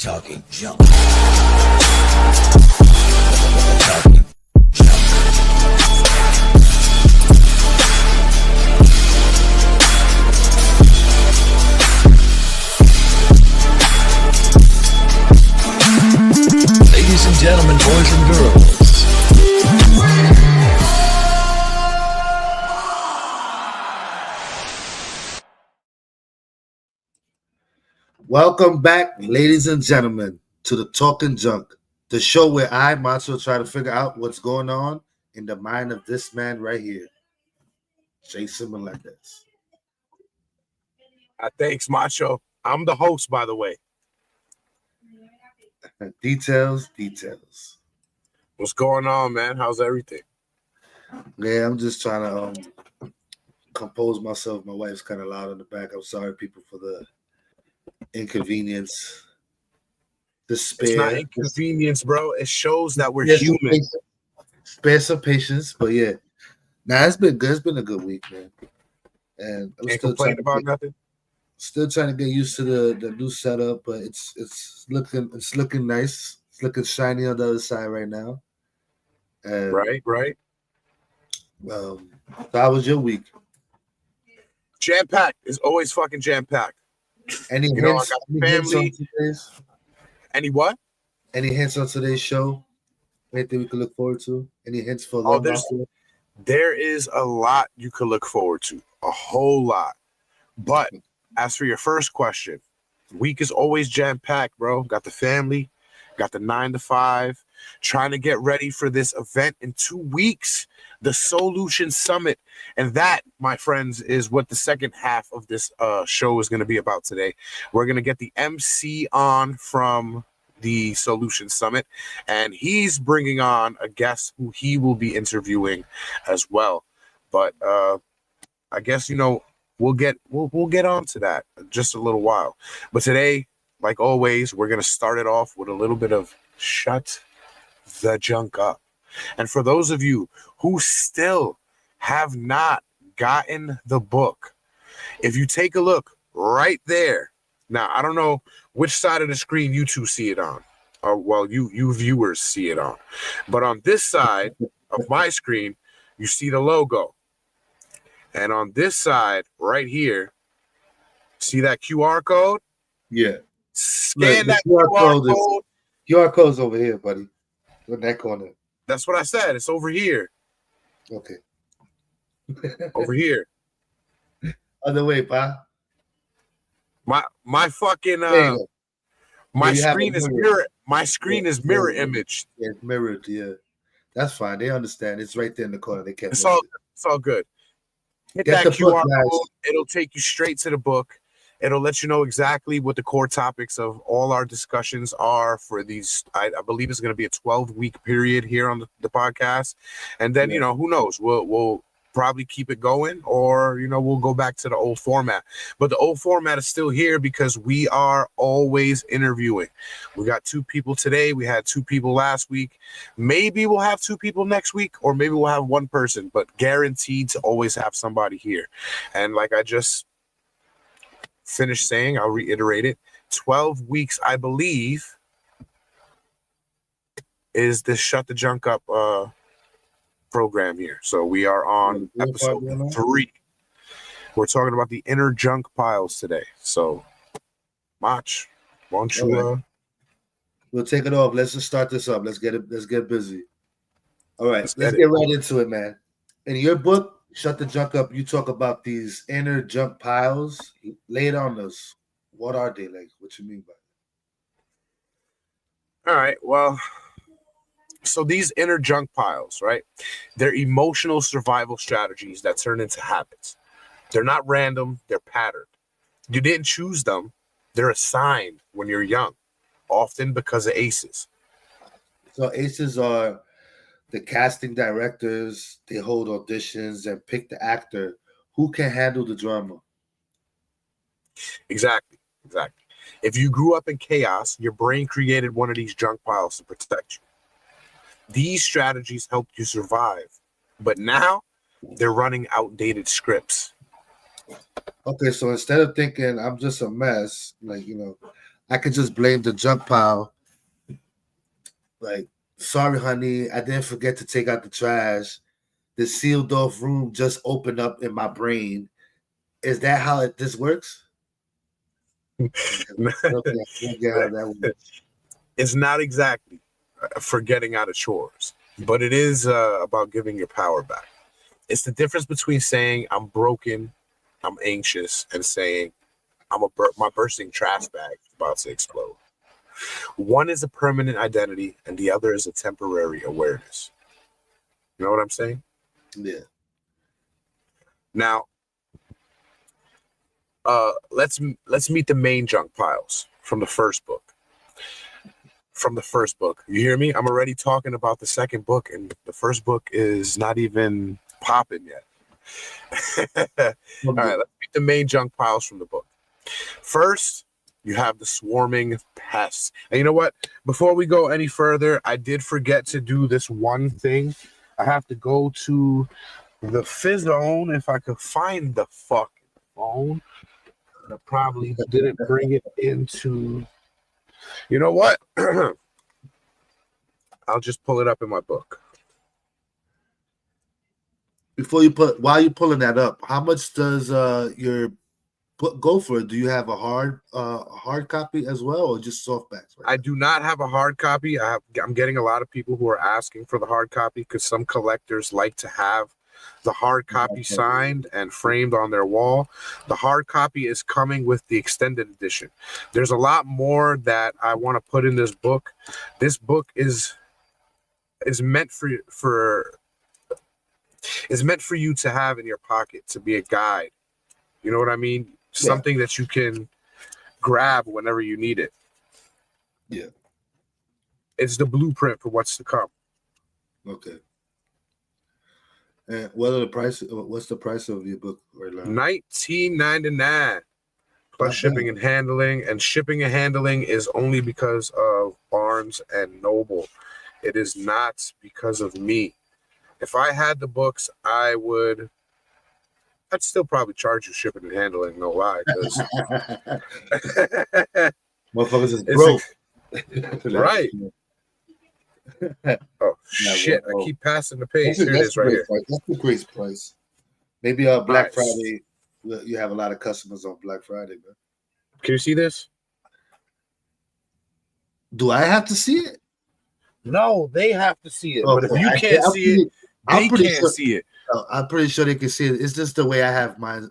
Talking junk. Talking junk. Ladies and gentlemen, boys and girls. Welcome back, ladies and gentlemen, to the Talking Junk, the show where I, Macho, try to figure out what's going on in the mind of this man right here, Jason Melendez. Thanks, Macho. I'm the host, by the way. Details. What's going on, man? How's everything? Yeah, I'm just trying to compose myself. My wife's kind of loud in the back. I'm sorry, people, for the inconvenience. Despair. It's not inconvenience, bro. It shows that we're Spare human. Spare some patience, but yeah. Nah, it's been good. It's been a good week, man. And I'm Can't complain about nothing. Still trying to get used to the new setup, but it's looking nice. It's looking shiny on the other side right now. And, Right. So how was your week? Jam-packed. It's always fucking jam-packed. Any I hints? got Any family. hints on today's? Any what? Any hints on today's show? Anything we can look forward to? Any hints for them? There is a lot you could look forward to. A whole lot. But as for your first question, week is always jam-packed, bro. Got the family, got the 9 to 5, trying to get ready for this event in 2 weeks, the Solution Summit. And that, my friends, is what the second half of this show is going to be about today. We're going to get the MC on from the Solution Summit, and he's bringing on a guest who he will be interviewing as well. But I guess, we'll get on to that in just a little while. But today, like always, we're going to start it off with a little bit of Shut the Junk Up. And for those of you who still have not gotten the book, if you take a look right there. Now, I don't know which side of the screen you two see it on, or well, you viewers see it on. But on this side of my screen, you see the logo. And on this side right here, see that QR code? Yeah. Scan that QR code. QR code's over here, buddy. In that corner. That's what I said. It's over here. Okay. Over here. Other way, pa. My fucking my screen is mirror. My screen is mirror image. Yeah, it's mirrored. Yeah, that's fine. They understand. It's right there in the corner. They can't. It's all good. Hit Get that the QR book, code. It'll take you straight to the book. It'll let you know exactly what the core topics of all our discussions are for these. I believe it's going to be a 12-week period here on the podcast, and then who knows? We'll probably keep it going, or we'll go back to the old format. But the old format is still here because we are always interviewing. We got 2 people today. We had 2 people last week. Maybe we'll have 2 people next week, or maybe we'll have 1 person, but guaranteed to always have somebody here. And like I just finished saying, I'll reiterate it, 12 weeks, I believe, is the Shut the Junk Up program here. So we are on episode 3. We're talking about the inner junk piles today. So, Mach, why don't you we'll take it off. Let's just start this up. Let's get busy. All right, let's get right into it, man. In your book, Shut the Junk Up, you talk about these inner junk piles. Lay it on us. What are they like? What you mean by that? All right, well, so these inner junk piles, right? They're emotional survival strategies that turn into habits. They're not random, they're patterned. You didn't choose them. They're assigned when you're young, often because of ACEs. So ACEs are the casting directors. They hold auditions and pick the actor who can handle the drama. Exactly. If you grew up in chaos, your brain created one of these junk piles to protect you. These strategies helped you survive, but now they're running outdated scripts. Okay, so instead of thinking I'm just a mess, I could just blame the junk pile. Like, sorry, honey, I didn't forget to take out the trash. The sealed off room just opened up in my brain. Is that how this works? Okay, I don't get how that works. It's not exactly forgetting out of chores, but it is about giving your power back. It's the difference between saying I'm broken, I'm anxious, and saying my bursting trash bag is about to explode. One is a permanent identity, and the other is a temporary awareness. You know what I'm saying? Yeah. Now, let's meet the main junk piles from the first book. From the first book, you hear me? I'm already talking about the second book, and the first book is not even popping yet. All right, let's meet the main junk piles from the book. First, you have the swarming pests. And you know what? Before we go any further, I did forget to do this one thing. I have to go to the Fizzone if I could find the fucking phone. I probably didn't bring it into. You know what? I'll just pull it up in my book. While you're pulling that up, how much does your book go for? Do you have a hard copy as well, or just softbacks? I do not have a hard copy. I'm getting a lot of people who are asking for the hard copy because some collectors like to have the hard copy signed and framed on their wall. The hard copy is coming with the extended edition. There's a lot more that I want to put in this book. This book is meant for you to have in your pocket, to be a guide. You know what I mean? Something that you can grab whenever you need it. Yeah. It's the blueprint for what's to come. Okay. And what are the price? What's the price of your book right now? $19.99 plus shipping and handling. And shipping and handling is only because of Barnes and Noble. It is not because of me. If I had the books, I'd still probably charge you shipping and handling. No lie, because motherfuckers is broke. Right. Oh shit! I keep passing the page. Here it is, right here. That's the great price. Maybe Black Friday. You have a lot of customers on Black Friday, man. Can you see this? Do I have to see it? No, they have to see it. Okay. But if you can't see it, they can't see it. I'm pretty sure they can see it. It's just the way I have my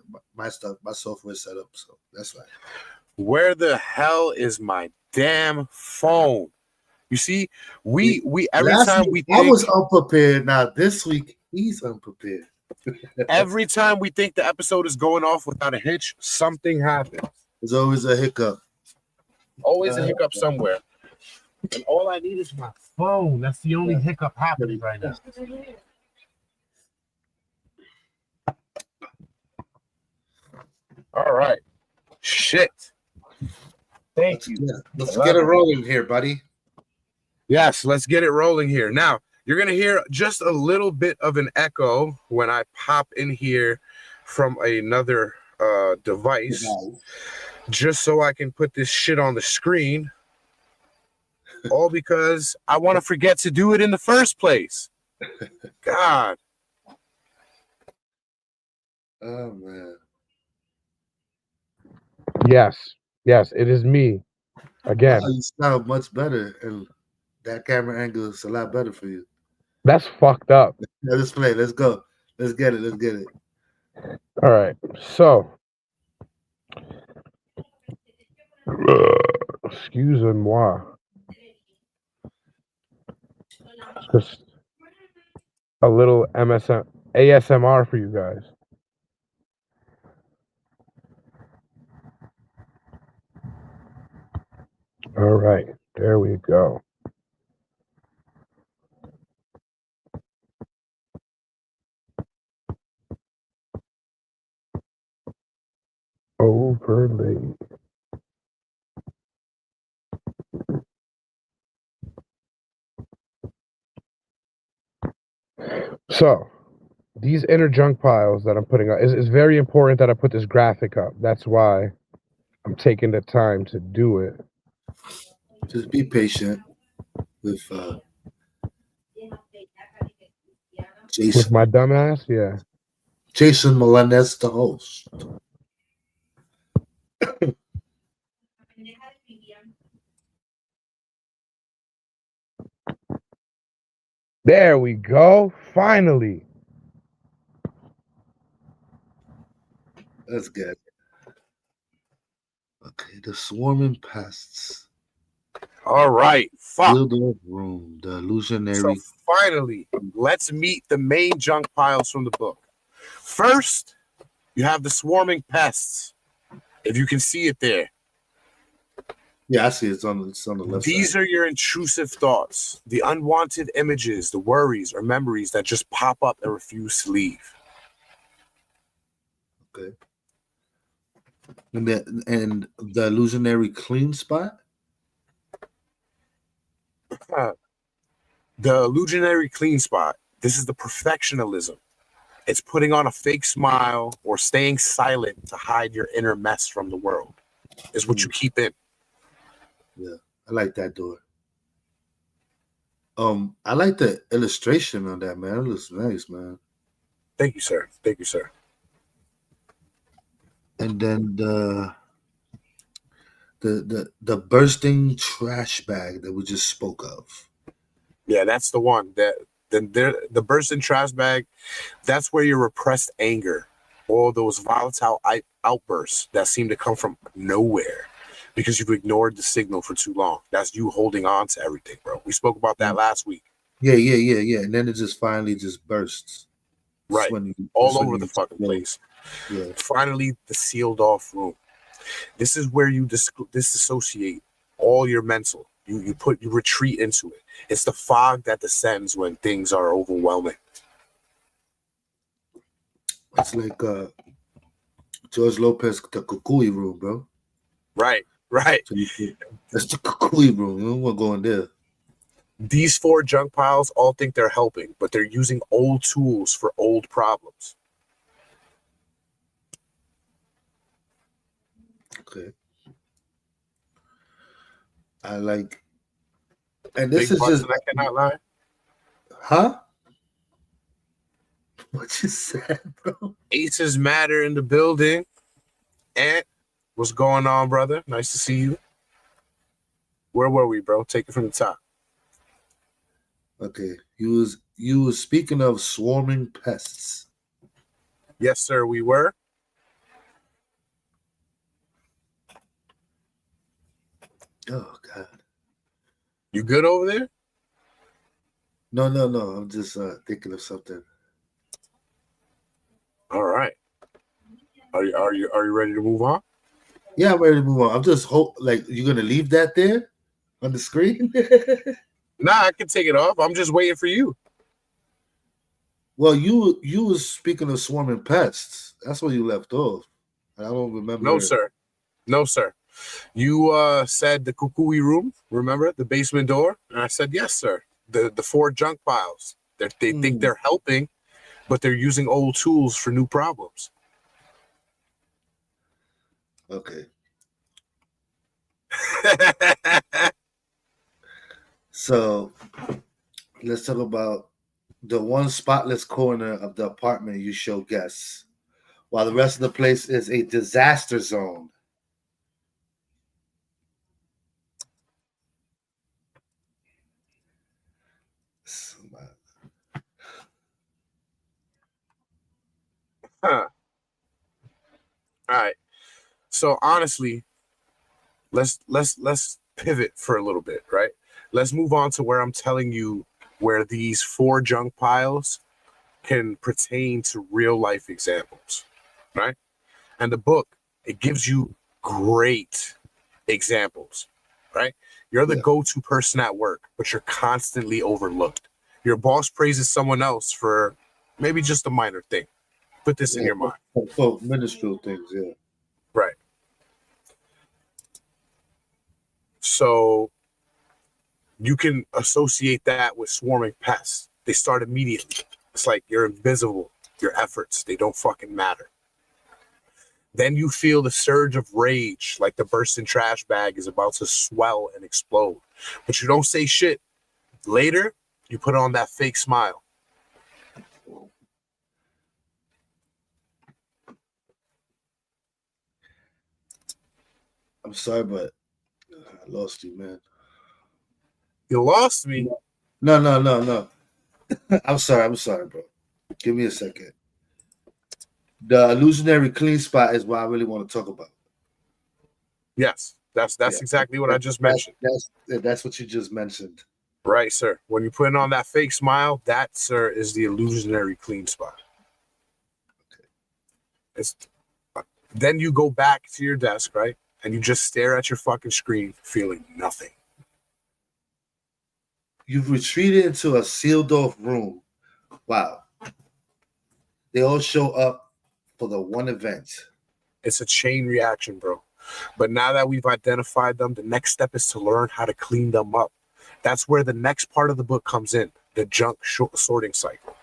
stuff, my software set up. So that's right. Where the hell is my damn phone? You see, we every time we think I was unprepared. Now this week he's unprepared. Every time we think the episode is going off without a hitch, something happens. There's always a hiccup. Always a hiccup somewhere. And all I need is my phone. That's the only hiccup happening right now. All right. Shit. Thank you. Let's get it rolling here, buddy. Yes, let's get it rolling here. Now, you're going to hear just a little bit of an echo when I pop in here from another device, just so I can put this shit on the screen. All because I want to forget to do it in the first place. God. Oh, man. Yes, it is me. Again. You sound much better, and that camera angle is a lot better for you. That's fucked up. Let's play. Let's go. Let's get it. All right. So, excuse-moi. Just a little ASMR for you guys. All right, there we go. Overlay. So, these inner junk piles that I'm putting up, is very important that I put this graphic up. That's why I'm taking the time to do it. Just be patient with With Jason. my dumbass, yeah. Jason Melendez, the host. There we go. Finally. That's good. Okay, the swarming pests. All right. Fuck. Field of room. The So illusionary. finally, let's meet the main junk piles from the book. First, you have the swarming pests. If you can see it there. Yeah, I see it's on the left These side. are your intrusive thoughts, the unwanted images, the worries or memories that just pop up and refuse to leave. Okay. And the illusionary clean spot. The illusionary clean spot. This is the perfectionism. It's putting on a fake smile or staying silent to hide your inner mess from the world. Is what you keep in. Yeah, I like that door. I like the illustration on that, man. It looks nice, man. Thank you, sir. Thank you, sir. And then the bursting trash bag that we just spoke of. Yeah, that's the one. The bursting trash bag, that's where your repressed anger, all those volatile outbursts that seem to come from nowhere because you've ignored the signal for too long. That's you holding on to everything, bro. We spoke about that last week. Yeah. And then it just finally just bursts. Right. All over the fucking place. Yeah. Finally, the sealed off room. This is where you disassociate all your mental. You retreat into it. It's the fog that descends when things are overwhelming. It's like George Lopez, the Kukui room, bro. Right. So that's the Kukui room. We don't want to go in there. These 4 junk piles all think they're helping, but they're using old tools for old problems. Okay. I like, and this Big is butts just, and I cannot lie. huh? What you said, bro? Aces matter in the building. Ant, what's going on, brother? Nice to see you. Where were we, bro? Take it from the top. Okay, you was speaking of swarming pests. Yes, sir, we were. Oh God. You good over there? No. I'm just thinking of something. All right. Are you ready to move on? Yeah, I'm ready to move on. I'm just like you're gonna leave that there on the screen. Nah, I can take it off. I'm just waiting for you. Well, you was speaking of swarming pests. That's where you left off. I don't remember. No, sir. No, sir. You said the kukui room, remember? The basement door? And I said, yes, sir. The 4 junk piles. They think they're helping, but they're using old tools for new problems. Okay. So let's talk about the one spotless corner of the apartment you show guests, while the rest of the place is a disaster zone. Huh. All right. So honestly, let's pivot for a little bit, right? Let's move on to where I'm telling you where these 4 junk piles can pertain to real life examples, right? And the book, it gives you great examples, right? You're the go-to person at work, but you're constantly overlooked. Your boss praises someone else for maybe just a minor thing. Put this in your mind. For minuscule things, yeah. Right. So you can associate that with swarming pests. They start immediately. It's like you're invisible. Your efforts, they don't fucking matter. Then you feel the surge of rage, like the bursting trash bag is about to swell and explode. But you don't say shit. Later, you put on that fake smile. I'm sorry, but I lost you, man. You lost me. No. I'm sorry, bro. Give me a second. The illusionary clean spot is what I really want to talk about. Yes, that's exactly what I just mentioned. That's what you just mentioned. Right, sir. When you're putting on that fake smile, that, sir, is the illusionary clean spot. Okay. It's, then you go back to your desk, right? And you just stare at your fucking screen, feeling nothing. You've retreated into a sealed off room. Wow. They all show up for the one event. It's a chain reaction, bro. But now that we've identified them, the next step is to learn how to clean them up. That's where the next part of the book comes in, the junk sorting cycle.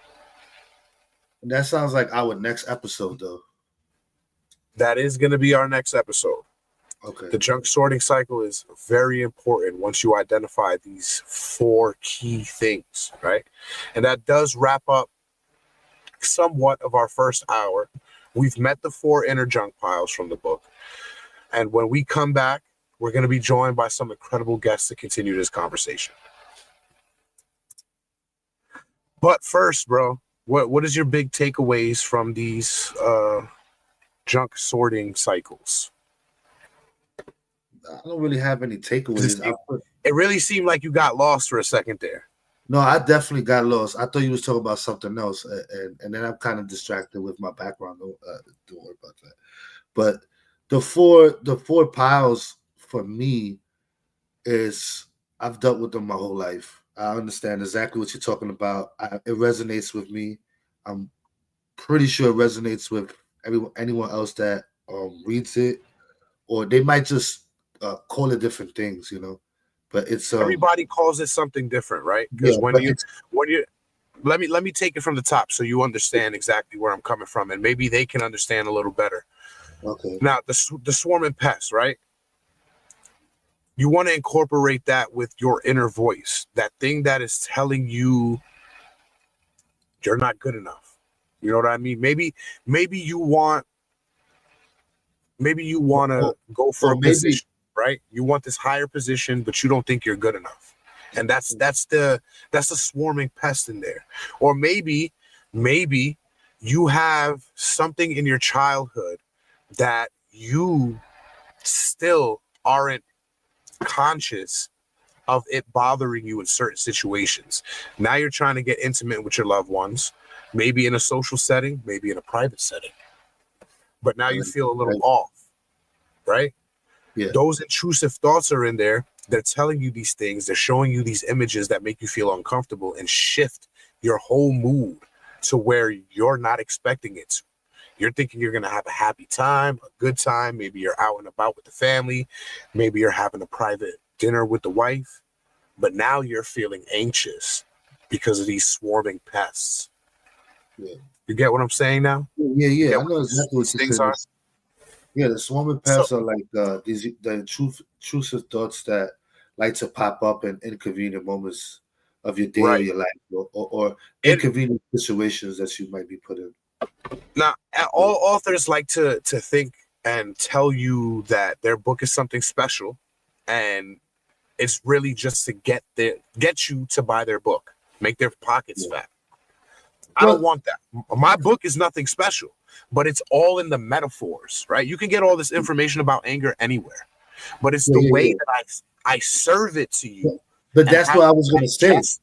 And that sounds like our next episode, though. That is going to be our next episode. Okay. The junk sorting cycle is very important once you identify these 4 key things, right? And that does wrap up somewhat of our first hour. We've met the 4 inner junk piles from the book. And when we come back, we're going to be joined by some incredible guests to continue this conversation. But first, bro, what is your big takeaways from these junk sorting cycles? I don't really have any takeaways. It really seemed like you got lost for a second there. No, I definitely got lost. I thought you was talking about something else, and then I'm kind of distracted with my background. Don't worry about that. But the four piles for me is I've dealt with them my whole life. I understand exactly what you're talking about. It resonates with me. I'm pretty sure it resonates with anyone else that reads it, or they might just call it different things, you know. But it's everybody calls it something different, right? Because when you let me take it from the top so you understand exactly where I'm coming from, and maybe they can understand a little better. Okay. Now the swarming pests, right? You want to incorporate that with your inner voice, that thing that is telling you you're not good enough. You know what I mean? Maybe you want to go for a position, right? You want this higher position, but you don't think you're good enough. And that's the swarming pest in there. Or maybe you have something in your childhood that you still aren't conscious of it bothering you in certain situations. Now you're trying to get intimate with your loved ones, maybe in a social setting, maybe in a private setting. But now you feel a little off, right? Yeah. Those intrusive thoughts are in there. They're telling you these things. They're showing you these images that make you feel uncomfortable and shift your whole mood to where you're not expecting it to. You're thinking you're going to have a happy time, a good time. Maybe you're out and about with the family. Maybe you're having a private dinner with the wife. But now you're feeling anxious because of these swarming pests. Yeah. You get what I'm saying now? Yeah. I know exactly what you're saying. Yeah, the swarming pests are like the intrusive thoughts that like to pop up in inconvenient moments of your day or your life, or inconvenient situations that you might be put in. Now, all authors like to think and tell you that their book is something special, and it's really just to get you to buy their book, make their pockets fat. I don't want that. My book is nothing special, but it's all in the metaphors, right? You can get all this information about anger anywhere, but it's the way that I serve it to you. But that's what I was going to say. That's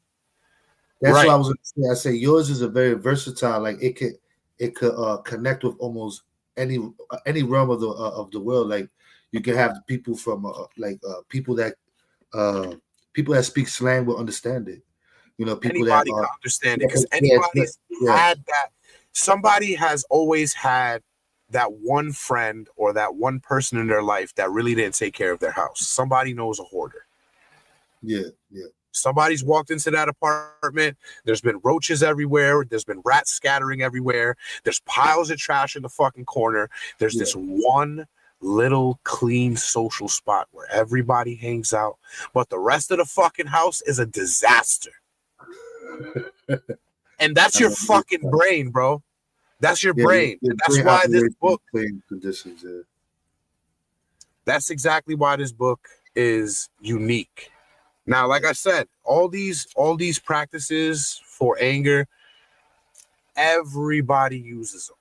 what I was going to say. I say yours is a very versatile. Like it could connect with almost any realm of the world. Like you can have people from people that speak slang will understand it. You know, people anybody can understand it because anybody's had that. Somebody has always had that one friend or that one person in their life that really didn't take care of their house. Somebody knows a hoarder. Yeah. Somebody's walked into that apartment. There's been roaches everywhere. There's been rats scattering everywhere. There's piles of trash in the fucking corner. There's this one little clean social spot where everybody hangs out, but the rest of the fucking house is a disaster. And that's your fucking brain, bro. That's your brain. And that's why this book. Conditions, That's exactly why this book is unique. Now, like I said, all these practices for anger, everybody uses them.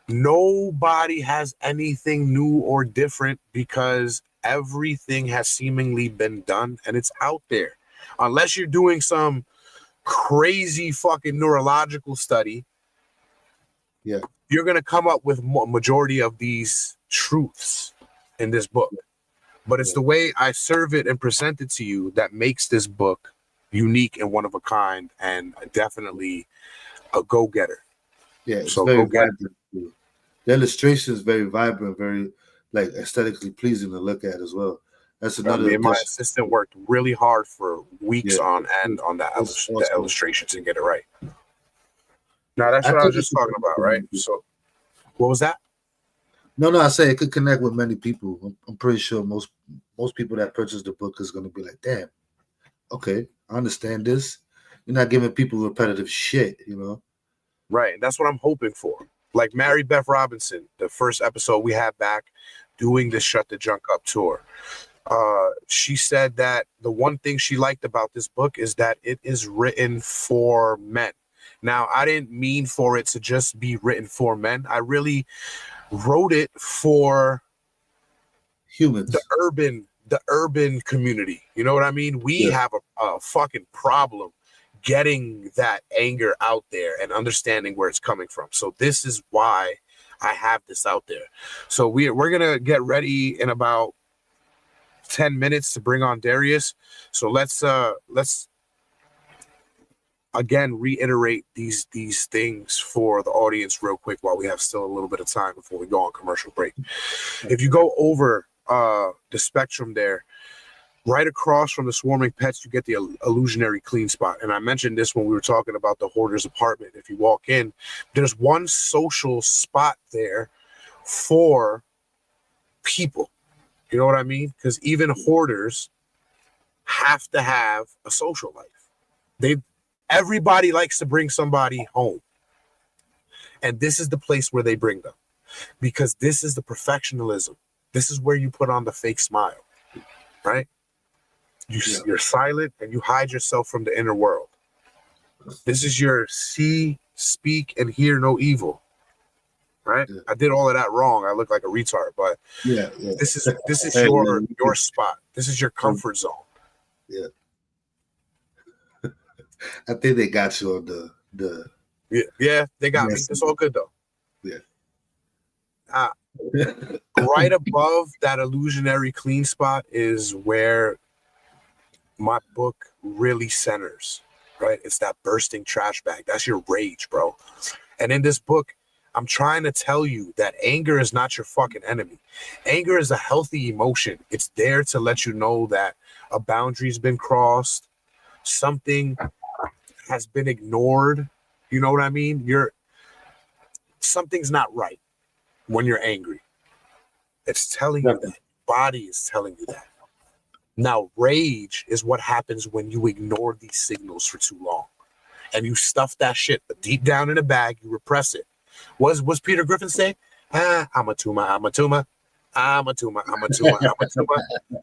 Nobody has anything new or different because everything has seemingly been done and it's out there. Unless you're doing some crazy fucking neurological study, you're going to come up with majority of these truths in this book. But it's the way I serve it and present it to you that makes this book unique and one of a kind and definitely a go-getter. Yeah, it's so very vibrant. The illustration is very vibrant, very like aesthetically pleasing to look at as well. That's another. Me and my assistant worked really hard for weeks on end on that the illustrations and get it right. Now that's what I was just talking about, right? So, what was that? No, I say it could connect with many people. I'm pretty sure most people that purchase the book is going to be like, damn, okay, I understand this. You're not giving people repetitive shit, you know? Right. That's what I'm hoping for. Like Mary Beth Robinson, the first episode we had back doing the Shut the Junk Up tour. She said that the one thing she liked about this book is that it is written for men. Now, I didn't mean for it to just be written for men. I really wrote it for humans, the urban community. You know what I mean? We have a fucking problem getting that anger out there and understanding where it's coming from. So this is why I have this out there. So we're gonna get ready in about 10 minutes to bring on Darius. So let's again reiterate these things for the audience real quick while we have still a little bit of time before we go on commercial break. If you go over the spectrum there, right across from the swarming pets, you get the illusionary clean spot. And I mentioned this when we were talking about the hoarder's apartment. If you walk in, there's one social spot there for people. You know what I mean? Because even hoarders have to have a social life. Everybody likes to bring somebody home. And this is the place where they bring them. Because this is the perfectionism. This is where you put on the fake smile. Right? You're silent and you hide yourself from the inner world. This is your see, speak, and hear no evil. Right? Yeah. I did all of that wrong. I look like a retard, but this is your spot. This is your comfort zone. Yeah. I think they got you on the Yeah, they got me. It's all good though. Yeah. Right above that illusionary clean spot is where my book really centers, right? It's that bursting trash bag. That's your rage, bro. And in this book, I'm trying to tell you that anger is not your fucking enemy. Anger is a healthy emotion. It's there to let you know that a boundary's been crossed, something has been ignored. You know what I mean? Something's not right when you're angry. It's telling you that. Your body is telling you that. Now, rage is what happens when you ignore these signals for too long. And you stuff that shit deep down in a bag, you repress it. What's Peter Griffin say? I'm a tumor, I'm a tumor. I'm a tumor, I'm a tumor, I'm a tumor.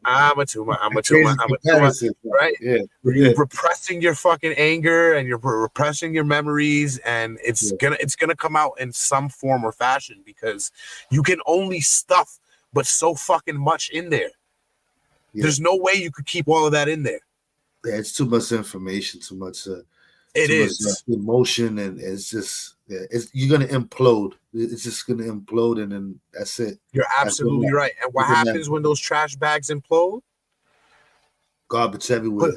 I'm a tumor, I'm a tumor, I'm a tumor. Right? Yeah. You're repressing your fucking anger and you're repressing your memories, and it's gonna come out in some form or fashion because you can only stuff but so fucking much in there. Yeah. There's no way you could keep all of that in there. Yeah, it's too much information, too much much emotion, and it's just you're gonna implode. It's just gonna implode, and then that's it. You're absolutely right. And what happens when those trash bags implode? Garbage everywhere.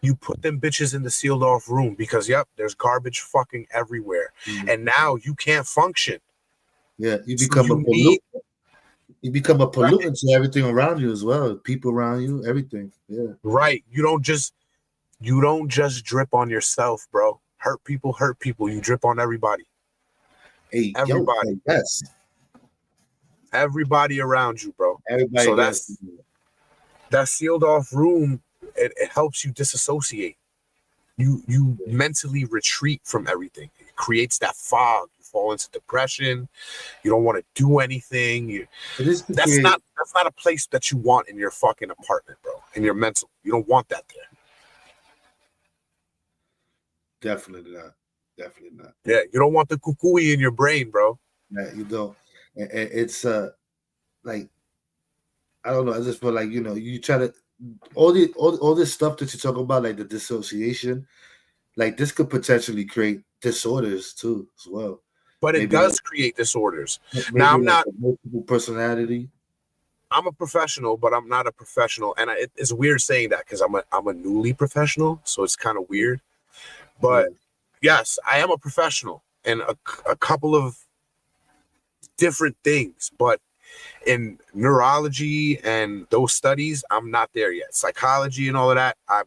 You put them bitches in the sealed off room because there's garbage fucking everywhere, and now you can't function. Yeah, you become a pollutant. You become a pollutant to everything around you as well. People around you, everything. Yeah. Right. You don't just You don't just drip on yourself, bro. Hurt people hurt people. You drip on everybody. Hey, yo, Everybody. yes, Everybody around you, bro. everybody So does. that sealed off room, it helps you disassociate. You mentally retreat from everything. It creates that fog. You fall into depression. You don't want to do anything. That's not a place that you want in your fucking apartment, bro. In your mental. You don't want that there. Definitely not. Definitely not. Yeah, you don't want the kukui in your brain, bro. Yeah, you don't. And it's like, I don't know. I just feel like, you know, you try to all this stuff that you talk about, like the dissociation, like this could potentially create disorders too as well. But it Maybe does create disorders. maybe Now, I'm like not. a multiple personality. I'm a professional, but I'm not a professional, and it's weird saying that because I'm a newly professional, so it's kind of weird. But yes, I am a professional in a couple of different things, but in neurology and those studies, I'm not there yet. Psychology and all of that, I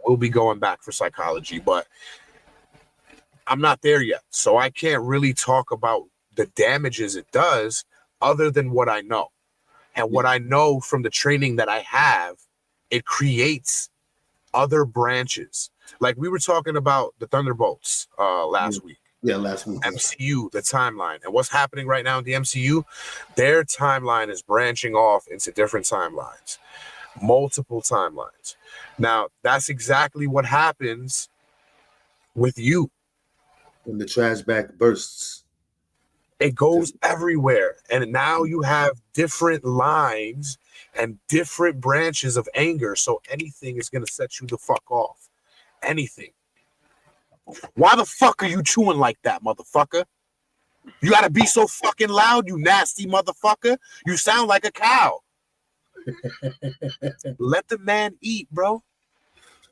will be going back for psychology, but I'm not there yet. So I can't really talk about the damages it does other than what I know. And what I know from the training that I have, it creates other branches. Like we were talking about the Thunderbolts last week. Yeah, last week. MCU, the timeline. And what's happening right now in the MCU, their timeline is branching off into different timelines, multiple timelines. Now, that's exactly what happens with you. When the trash bag bursts. It goes everywhere. And now you have different lines and different branches of anger. So anything is going to set you the fuck off. Anything. Why the fuck are you chewing like that, motherfucker? You gotta be so fucking loud, you nasty motherfucker. You sound like a cow. Let the man eat, bro.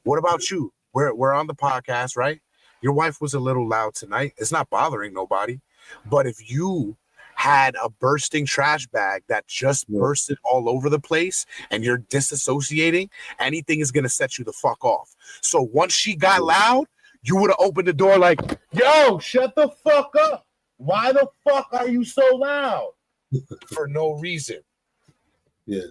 What about you? We're on the podcast, right? Your wife was a little loud tonight. It's not bothering nobody. But if you had a bursting trash bag that just bursted all over the place and you're disassociating, anything is gonna set you the fuck off. So once she got loud, you would have opened the door like, yo, shut the fuck up. Why the fuck are you so loud? For no reason. Yeah.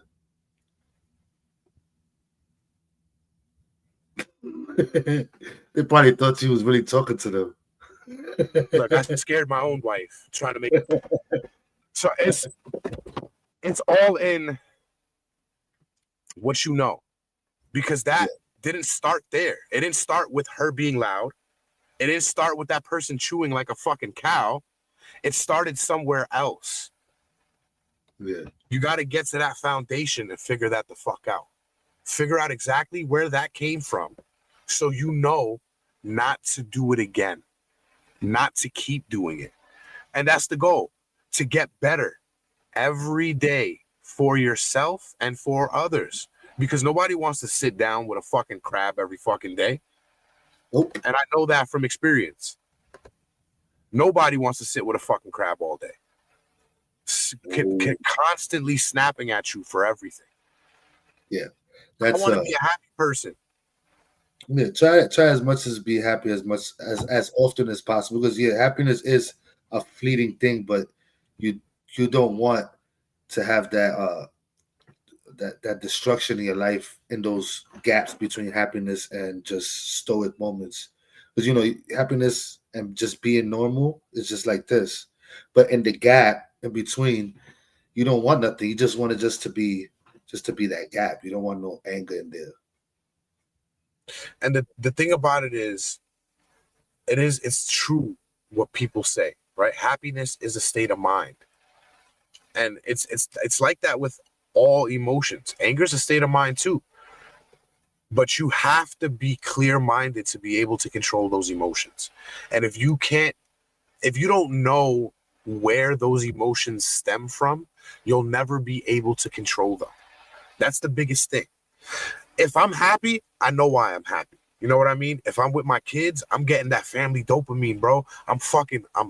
They probably thought you was really talking to them. Look, I scared my own wife trying to make it. So it's all in what you know. Because that didn't start there. It didn't start with her being loud. It didn't start with that person chewing like a fucking cow. It started somewhere else. Yeah. You got to get to that foundation and figure that the fuck out. Figure out exactly where that came from so you know not to do it again, not to keep doing it. And that's the goal, to get better every day for yourself and for others. Because nobody wants to sit down with a fucking crab every fucking day. Nope. And I know that from experience. Nobody wants to sit with a fucking crab all day. Constantly snapping at you for everything. Yeah. I want to be a happy person. Yeah, try as much as be happy as often as possible, because happiness is a fleeting thing, but you don't want to have that that destruction in your life, in those gaps between happiness and just stoic moments. Because happiness and just being normal is just like this, but in the gap in between, you don't want nothing. You just want it just to be that gap. You don't want no anger in there. And the thing about it is, it's true what people say, right? Happiness is a state of mind. And it's like that with all emotions. Anger is a state of mind too. But you have to be clear-minded to be able to control those emotions. And if you don't know where those emotions stem from, you'll never be able to control them. That's the biggest thing. If I'm happy, I know why I'm happy. You know what I mean? If I'm with my kids, I'm getting that family dopamine, bro. I'm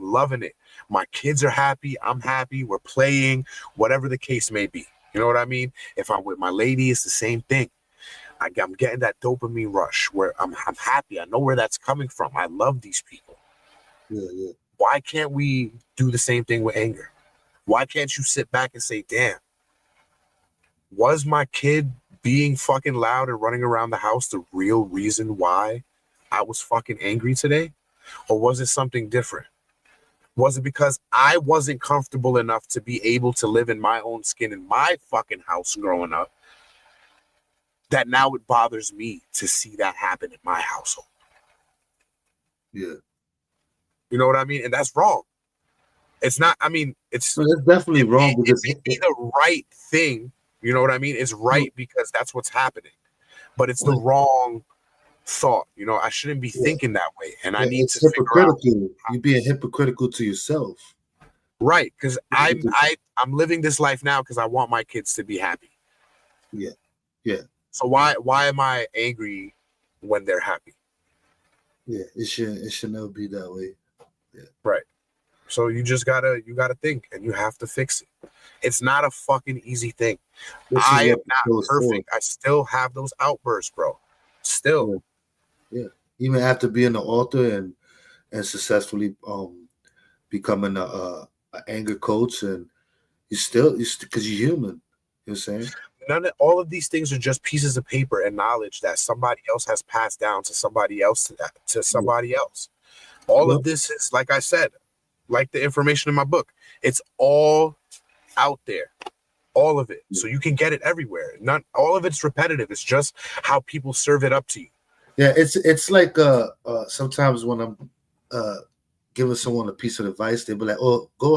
loving it. My kids are happy. I'm happy. We're playing, whatever the case may be. You know what I mean? If I'm with my lady, it's the same thing. I'm getting that dopamine rush where I'm happy. I know where that's coming from. I love these people. Yeah. Why can't we do the same thing with anger? Why can't you sit back and say, damn, was my kid being fucking loud and running around the house the real reason why I was fucking angry today? Or was it something different? Was it because I wasn't comfortable enough to be able to live in my own skin in my fucking house growing up that now it bothers me to see that happen in my household? Yeah. You know what I mean? And that's wrong. It's not, I mean, It's definitely wrong it because may be the right thing. You know what I mean? It's right because that's what's happening. But it's the wrong thought. You know, I shouldn't be thinking that way. And I need it's to figure out. hypocritical. You're being hypocritical to yourself. Right. Because I'm living this life now because I want my kids to be happy. Yeah. So why am I angry when they're happy? Yeah, it should never be that way. Yeah. Right. So you gotta think and you have to fix it. It's not a fucking easy thing. I am not perfect. I still have those outbursts, bro. Still. Yeah. Even after being an author and successfully becoming a anger coach, and you because you're human. You know what I'm saying? All of these things are just pieces of paper and knowledge that somebody else has passed down to somebody else to somebody else. All of this is, like I said, like the information in my book. It's all out there. All of it. So you can get it everywhere. Not all of it's repetitive. It's just how people serve it up to you. Yeah, it's like sometimes when I'm giving someone a piece of advice, they be like, "Oh, go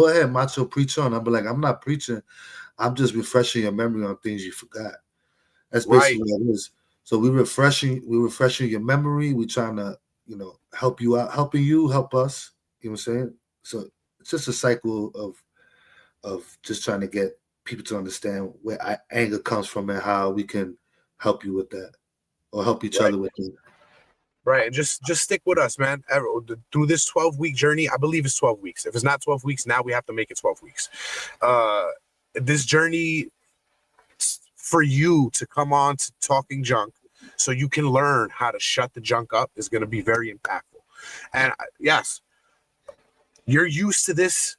ahead, macho, preach on." I'll be like, "I'm not preaching. I'm just refreshing your memory on things you forgot." That's basically what it is. So we're refreshing your memory. We're trying to, help you out, helping you help us. You know what I'm saying? So it's just a cycle of just trying to get people to understand where anger comes from and how we can help you with that or help each other with it. Right. And just stick with us, man. Through this 12-week journey, I believe it's 12 weeks. If it's not 12 weeks, now we have to make it 12 weeks. This journey for you to come on to Talking Junk so you can learn how to shut the junk up is going to be very impactful. And yes, you're used to this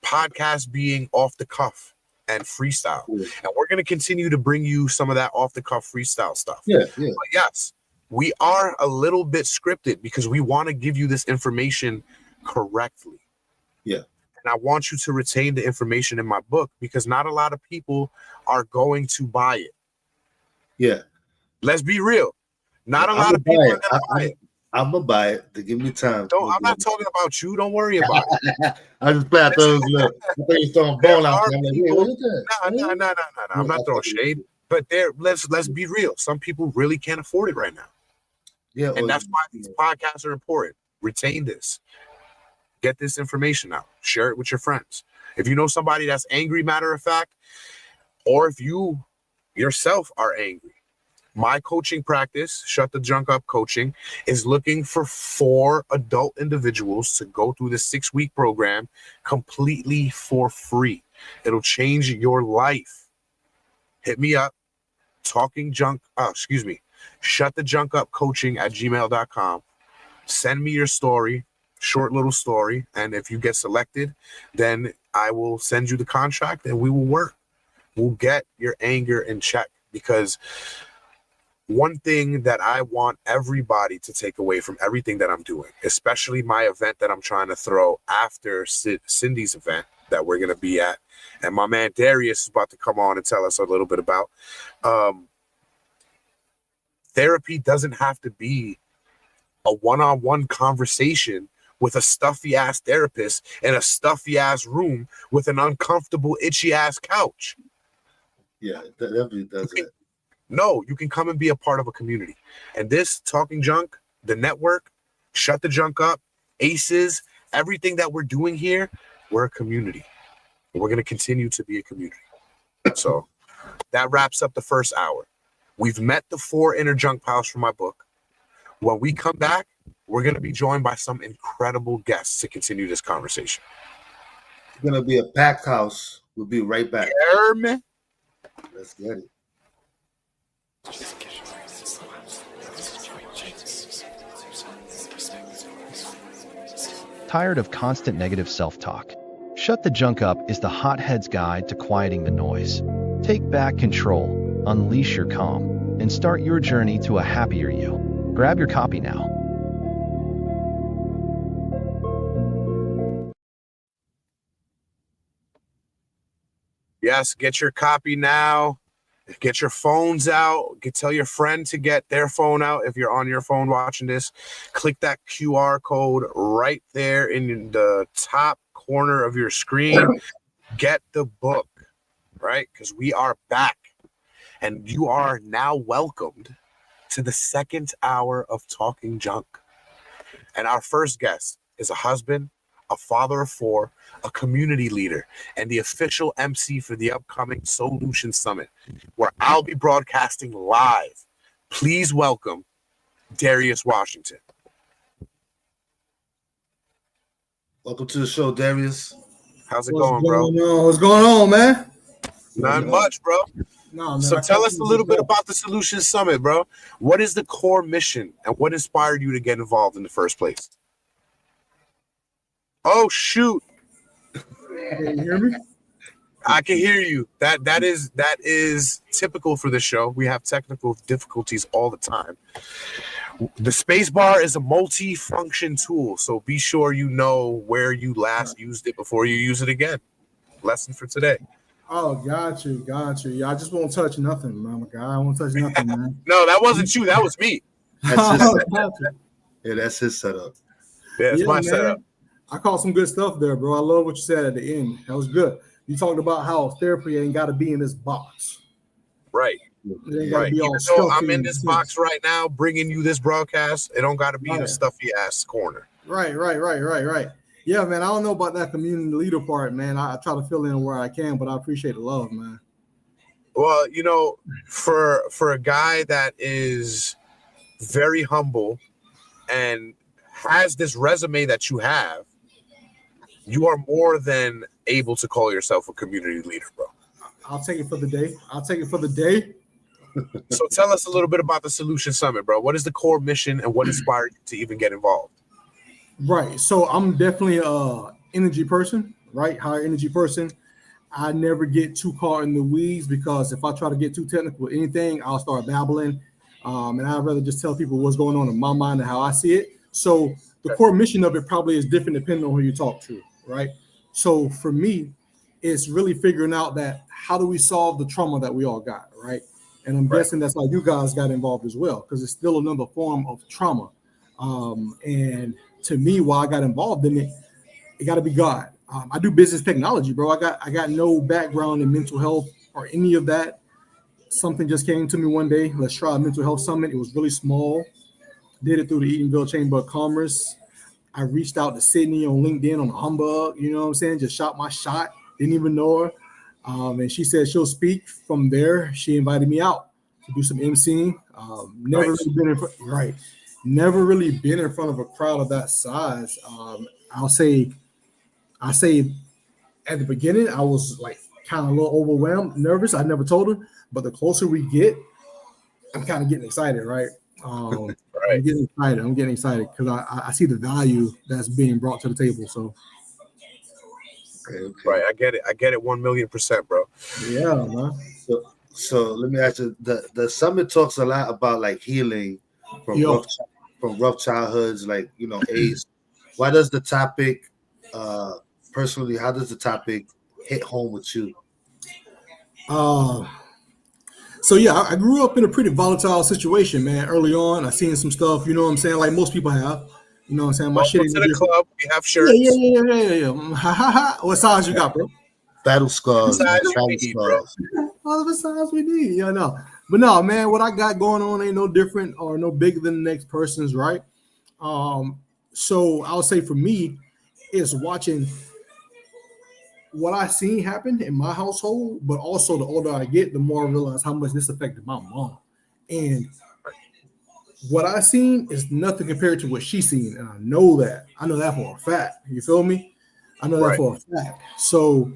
podcast being off the cuff and freestyle. Yeah. And we're going to continue to bring you some of that off the cuff freestyle stuff. Yeah. But yes, we are a little bit scripted because we want to give you this information correctly. Yeah. And I want you to retain the information in my book because not a lot of people are going to buy it. Yeah. Let's be real. Not a lot of people are going to buy it. I'm gonna buy it. To give me time. I'm not talking about you. Don't worry about it. I just play. I thought you was throwing ball out there. I'm like, hey, what is that? No. I'm not throwing shade. But let's be real. Some people really can't afford it right now. Yeah, and that's why these podcasts are important. Retain this. Get this information out. Share it with your friends. If you know somebody that's angry, matter of fact, or if you yourself are angry, my coaching practice, Shut the Junk Up Coaching, is looking for 4 adult individuals to go through the 6-week program completely for free. It'll change your life. Hit me up. Shut the Junk Up Coaching at gmail.com. Send me your story, short little story. And if you get selected, then I will send you the contract and we will work. We'll get your anger in check because one thing that I want everybody to take away from everything that I'm doing, especially my event that I'm trying to throw after Cindy's event that we're going to be at, and my man Darius is about to come on and tell us a little bit about, therapy doesn't have to be a one-on-one conversation with a stuffy-ass therapist in a stuffy-ass room with an uncomfortable, itchy-ass couch. Yeah, that definitely does it. No, you can come and be a part of a community. And this Talking Junk, the network, Shut the Junk Up, ACEs, everything that we're doing here, we're a community. And we're going to continue to be a community. So that wraps up the first hour. We've met the 4 inner junk piles from my book. When we come back, we're going to be joined by some incredible guests to continue this conversation. It's going to be a packed house. We'll be right back. Man. Let's get it. Tired of constant negative self-talk? Shut the Junk Up is the hothead's guide to quieting the noise. Take back control, unleash your calm, and start your journey to a happier you. Grab your copy now. Yes, get your copy now. Get your phones out. Tell your friend to get their phone out. If you're on your phone watching this, click that QR code right there in the top corner of your screen. Get the book, right? Because we are back. And you are now welcomed to the second hour of Talking Junk. And our first guest is a husband, a father of four, a community leader, and the official MC for the upcoming Solution Summit, where I'll be broadcasting live. Please welcome Darius Washington. Welcome to the show, Darius. How's it going, bro? What's going on, man? Not much, bro. No, man, So tell us a little bit about the Solution Summit, bro. What is the core mission, and what inspired you to get involved in the first place? Oh, shoot. Can you hear me? I can hear you. That is typical for the show. We have technical difficulties all the time. The space bar is a multi-function tool, so be sure you know where you last used it before you use it again. Lesson for today. Oh, got you. Yeah, I just won't touch nothing, man. My guy, I won't touch nothing, man. No, that wasn't you. That was me. That's his Oh, setup. got you. Yeah, that's his setup. Yeah, it's my man. setup. I caught some good stuff there, bro. I love what you said at the end. That was good. You talked about how therapy ain't got to be in this box. Right. It ain't got to Right. be Even all though stuffy I'm in and this shit. box right now, bringing you this broadcast, it don't got to be in a Right. stuffy ass corner. Right. Yeah, man. I don't know about that community leader part, man. I try to fill in where I can, but I appreciate the love, man. Well, you know, for a guy that is very humble and has this resume that you have, you are more than able to call yourself a community leader, bro. I'll take it for the day. So tell us a little bit about the Solution Summit, bro. What is the core mission and what inspired you to even get involved? Right. So I'm definitely a energy person, right? Higher energy person. I never get too caught in the weeds because if I try to get too technical with anything, I'll start babbling. And I'd rather just tell people what's going on in my mind and how I see it. So the core mission of it probably is different depending on who you talk to, right? So for me, it's really figuring out that how do we solve the trauma that we all got, right? And I'm guessing that's why you guys got involved as well, because it's still another form of trauma. And to me, while I got involved in it, it got to be God. I do business technology, bro. I got no background in mental health or any of that. Something just came to me one day. Let's try a mental health summit. It was really small. Did it through the Eatonville Chamber of Commerce. I reached out to Sydney on LinkedIn on Humbug. You know what I'm saying? Just shot my shot. Didn't even know her. And she said she'll speak. From there, she invited me out to do some emceeing. Never Nice. really been in front, never really been in front of a crowd of that size. I say at the beginning, I was like kind of a little overwhelmed, nervous. I never told her, but the closer we get, I'm kind of getting excited, right? I'm getting excited because I see the value that's being brought to the table. So Okay. Right. I get it 1,000,000%, bro. yeah, man. So let me ask you, the summit talks a lot about like healing from rough childhoods, like AIDS. Why does the topic personally, how does the topic hit home with you? So yeah, I grew up in a pretty volatile situation, man. Early on, I seen some stuff, you know what I'm saying, like most people have. You know what I'm saying? My shit Welcome ain't to no the different. club. We have shirts. Yeah. Ha, ha, ha. What size you got, bro? Battle scars, man. Size you Battle need, bro. scars. All the size we need. Yeah, no. But no, man, what I got going on ain't no different or no bigger than the next person's, right? So I'll say for me, it's watching what I seen happen in my household, but also the older I get, the more I realize how much this affected my mom. And what I seen is nothing compared to what she seen, and I know that. I know that for a fact. You feel me? I know that for a fact. So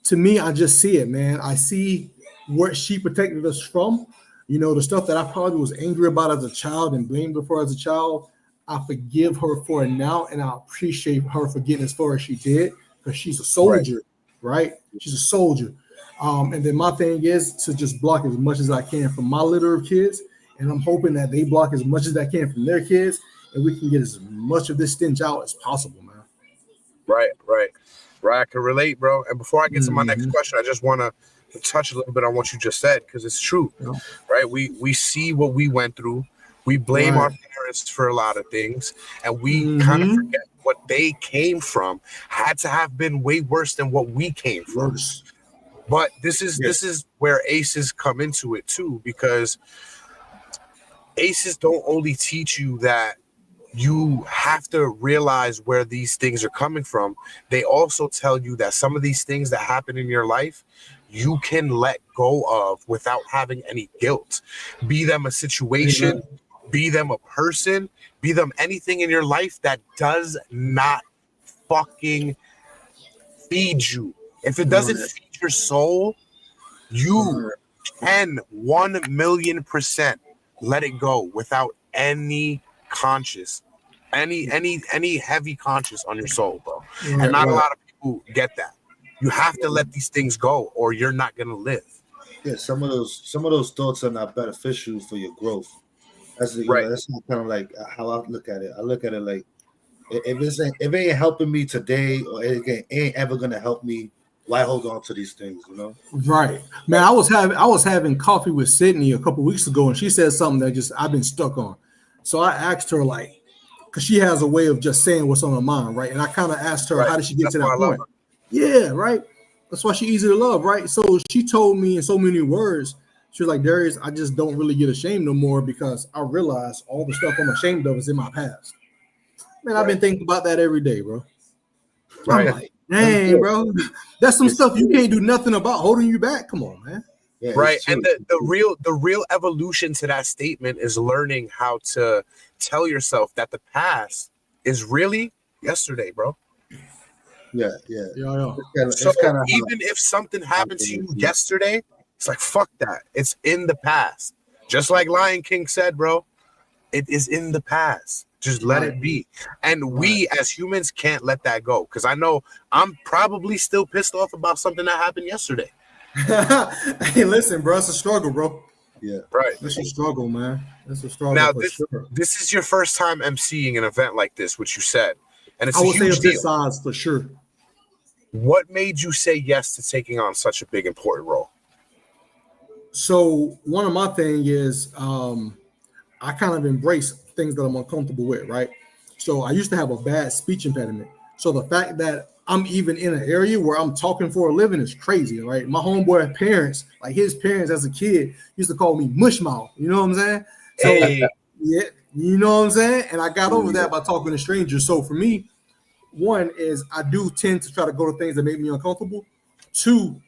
to me, I just see it, man. I see what she protected us from. You know, the stuff that I probably was angry about as a child and blamed her for as a child, I forgive her for it now, and I appreciate her for getting as far as she did because she's a soldier, right? She's a soldier. And then my thing is to just block as much as I can from my litter of kids, and I'm hoping that they block as much as they can from their kids, and we can get as much of this stench out as possible, man. Right. I can relate, bro. And before I get to my next question, I just want to touch a little bit on what you just said because it's true, right? We see what we went through. We blame our parents for a lot of things, and we kind of forget what they came from had to have been way worse than what we came from. But this is where aces come into it too, because aces don't only teach you that you have to realize where these things are coming from. They also tell you that some of these things that happen in your life, you can let go of without having any guilt. Be them a situation, be them a person, be them anything in your life that does not fucking feed you. If it doesn't feed your soul, you can 1,000,000% let it go without any conscious, any heavy conscious on your soul, bro. And not a lot of people get that. You have to let these things go, or you're not gonna live. Yeah, some of those thoughts are not beneficial for your growth. That's that's kind of like how I look at it. I look at it like if it ain't helping me today, or it ain't ever gonna help me, why hold on to these things, you know? Right, man. I was having coffee with Sydney a couple weeks ago, and she said something that I've been stuck on. So I asked her, like, because she has a way of just saying what's on her mind, right? And I kind of asked her, how did she get to that point? Yeah, right. That's why she's easy to love, right? So she told me in so many words, she was like, Darius, I just don't really get ashamed no more because I realize all the stuff I'm ashamed of is in my past. Man, I've been thinking about that every day, bro. I'm like, dang, bro, that's some stuff you can't do nothing about, holding you back. Come on, man. Yeah, right. And the real evolution to that statement is learning how to tell yourself that the past is really yesterday, bro. Yeah. So even if something happened to you yesterday, it's like, fuck that. It's in the past. Just like Lion King said, bro, it is in the past. Just let it be. And we as humans can't let that go. Because I know I'm probably still pissed off about something that happened yesterday. Hey, listen, bro, it's a struggle, bro. Yeah, right. It's a struggle, man. It's a struggle. Now, sure. This is your first time emceeing an event like this, which you said, and it's I would say huge of this size for sure. What made you say yes to taking on such a big, important role? So one of my thing is, I kind of embrace things that I'm uncomfortable with, right? So I used to have a bad speech impediment. So the fact that I'm even in an area where I'm talking for a living is crazy, right? My homeboy parents, like his parents as a kid, used to call me mush mouth. You know what I'm saying? So yeah, you know what I'm saying? And I got over that by talking to strangers. So for me, one is I do tend to try to go to things that make me uncomfortable. Two,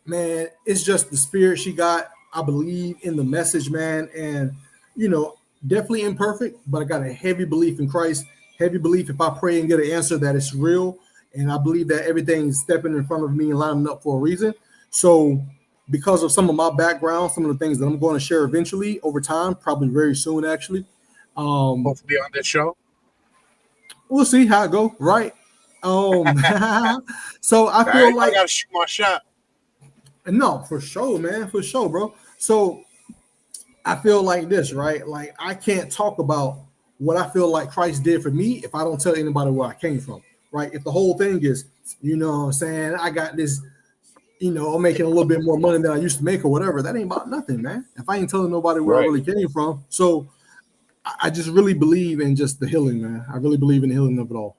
man, it's just the spirit she got. I believe in the message, man. And, you know, definitely imperfect, but I got a heavy belief in Christ, heavy belief if I pray and get an answer that it's real. And I believe that everything is stepping in front of me and lining up for a reason. So because of some of my background, some of the things that I'm going to share eventually over time, probably very soon, actually. Hopefully on this show. We'll see how it goes, right? So I feel like I gotta shoot my shot. No, for sure, man, for sure, bro. So I feel like this, right? Like I can't talk about what I feel like Christ did for me if I don't tell anybody where I came from, right? If the whole thing is, you know what I'm saying, I got this, you know, I'm making a little bit more money than I used to make or whatever, that ain't about nothing, man. If I ain't telling nobody where I really came from. So I just really believe in just the healing, man. I really believe in the healing of it all.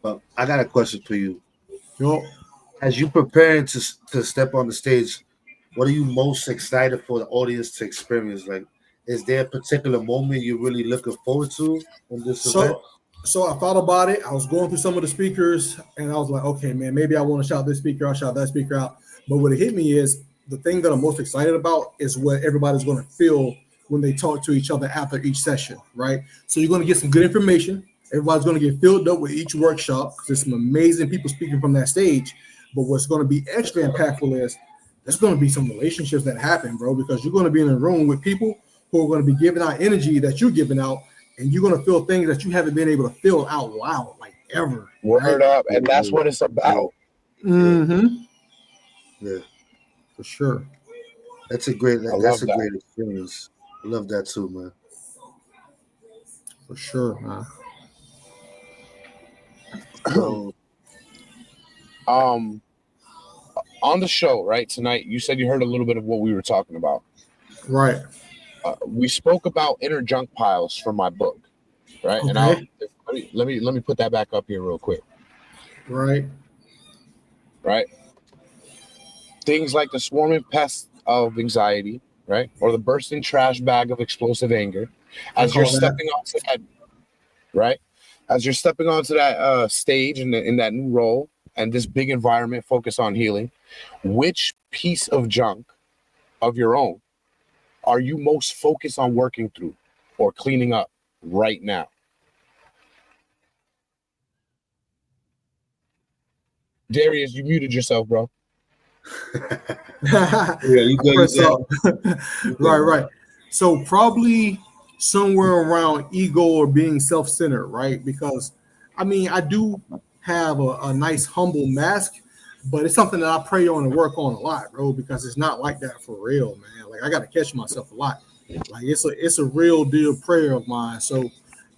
Well, I got a question for you. Yo. As you preparing to step on the stage, what are you most excited for the audience to experience? Like, is there a particular moment you're really looking forward to in this event? So I thought about it. I was going through some of the speakers, and I was like, okay, man, maybe I want to shout this speaker, I'll shout that speaker out. But what it hit me is the thing that I'm most excited about is what everybody's going to feel when they talk to each other after each session, right? So you're going to get some good information. Everybody's going to get filled up with each workshop because there's some amazing people speaking from that stage. But what's going to be extra impactful is it's going to be some relationships that happen, bro, because you're going to be in a room with people who are going to be giving out energy that you're giving out, and you're going to feel things that you haven't been able to feel out loud, like ever. Word up, and that's what it's about. Mm-hmm. Yeah, For sure. that's a great love that. great experience. I love that too, man. For sure, man. So, On the show, right, tonight, you said you heard a little bit of what we were talking about. Right. We spoke about inner junk piles from my book, right? Okay. And let me put that back up here real quick. Right. Things like the swarming pest of anxiety, right, or the bursting trash bag of explosive anger, as you're stepping onto that, right, as you're stepping onto that stage in that new role and this big environment focused on healing. Which piece of junk of your own are you most focused on working through or cleaning up right now? Darius, you muted yourself, bro. yeah, you go. Right. So probably somewhere around ego or being self-centered, right? Because I mean, I do have a nice humble mask, but it's something that I pray on and work on a lot, bro, because it's not like that for real, man. Like I got to catch myself a lot. Like it's a real deal prayer of mine. So,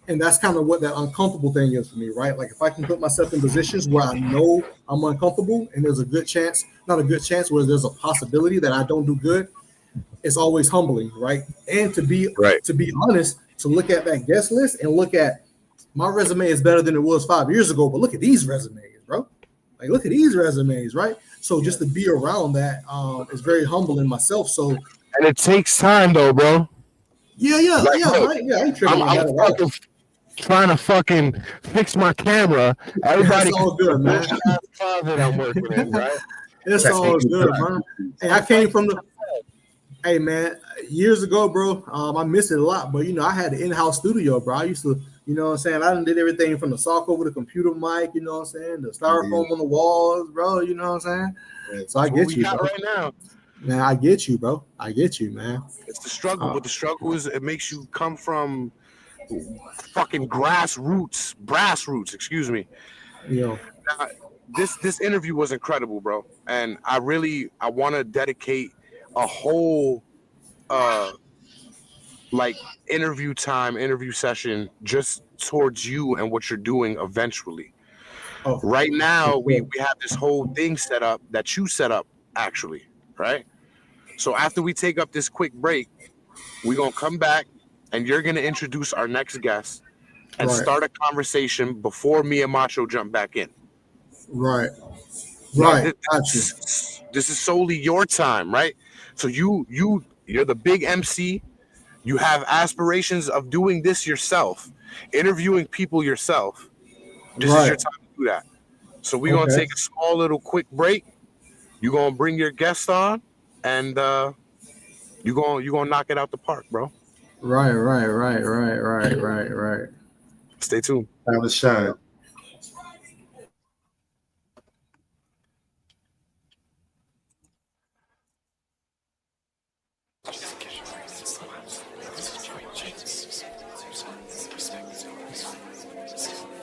and that's kind of what that uncomfortable thing is for me, right? Like if I can put myself in positions where I know I'm uncomfortable and there's a good chance, not a good chance, where there's a possibility that I don't do good, it's always humbling, right? And to be honest, to look at that guest list and look at my resume is better than it was 5 years ago, but look at these resumes, bro. Like look at these resumes, right? So just to be around that is very humbling myself. So and it takes time though, bro. Yeah, right. Yeah, I ain't tripping on that at all. Trying to fucking fix my camera. Everybody, it's all good, man. Closet I'm working in, right? It's all good, man. Hey, I came from the. Hey, man, years ago, bro. I miss it a lot, but you know, I had an in-house studio, bro. I used to, you know what I'm saying. I did everything from the sock over the computer mic, you know what I'm saying, the styrofoam on the walls, bro. You know what I'm saying. So I get you, bro. Right now. Man, I get you, bro. I get you, man. It's the struggle, but the struggle is it makes you come from fucking brass roots, excuse me. Yo. Now, this interview was incredible, bro. And I want to dedicate a whole like interview session just towards you and what you're doing eventually. Oh. Right now, we have this whole thing set up that you set up actually, right? So after we take up this quick break, we're going to come back and you're going to introduce our next guest and start a conversation before me and Macho jump back in. Right. This is solely your time, right? So you're the big MC. You have aspirations of doing this yourself, interviewing people yourself. This is your time to do that. So we're going to take a small little quick break. You're going to bring your guest on and you're going to knock it out the park, bro. Right. Stay tuned. Time to shine.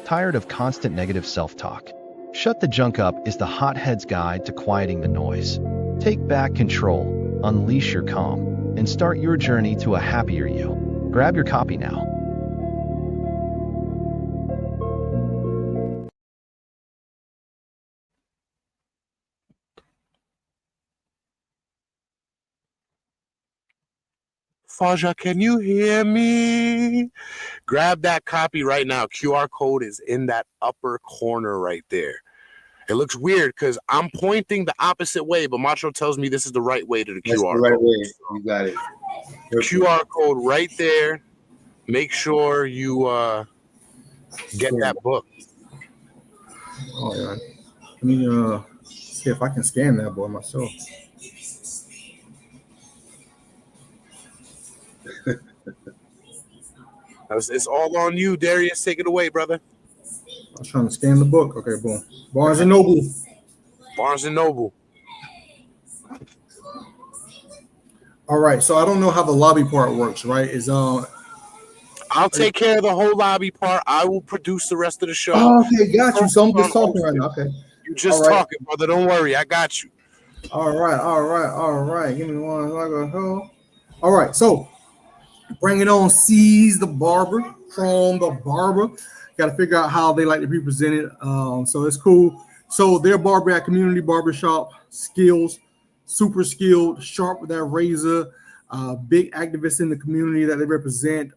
Tired of constant negative self-talk? Shut the Junk Up is the hothead's guide to quieting the noise. Take back control, unleash your calm, and start your journey to a happier you. Grab your copy now. Faja, can you hear me? Grab that copy right now. QR code is in that upper corner right there. It looks weird because I'm pointing the opposite way, but Macho tells me this is the right way to the QR code. Right way. You got it. Perfect. QR code right there. Make sure you get that book. Oh, yeah. Let me see if I can scan that boy myself. It's all on you, Darius. Take it away, brother. I was trying to scan the book. Okay, boom. Barnes and Noble. Barnes and Noble. All right. So I don't know how the lobby part works. Right? I'll take care of the whole lobby part. I will produce the rest of the show. Oh, okay, got you. So I'm Focus just on talking right hosting. now. Okay. You All just right. talking, brother. Don't worry. I got you. All right. All right. All right. Give me one. All right. So bring it on. Seize the barber, Chrome the barber. Got to figure out how they like to be presented. So it's cool. So their barber at Community Barbershop, skills, super skilled, sharp with that razor, big activists in the community that they represent.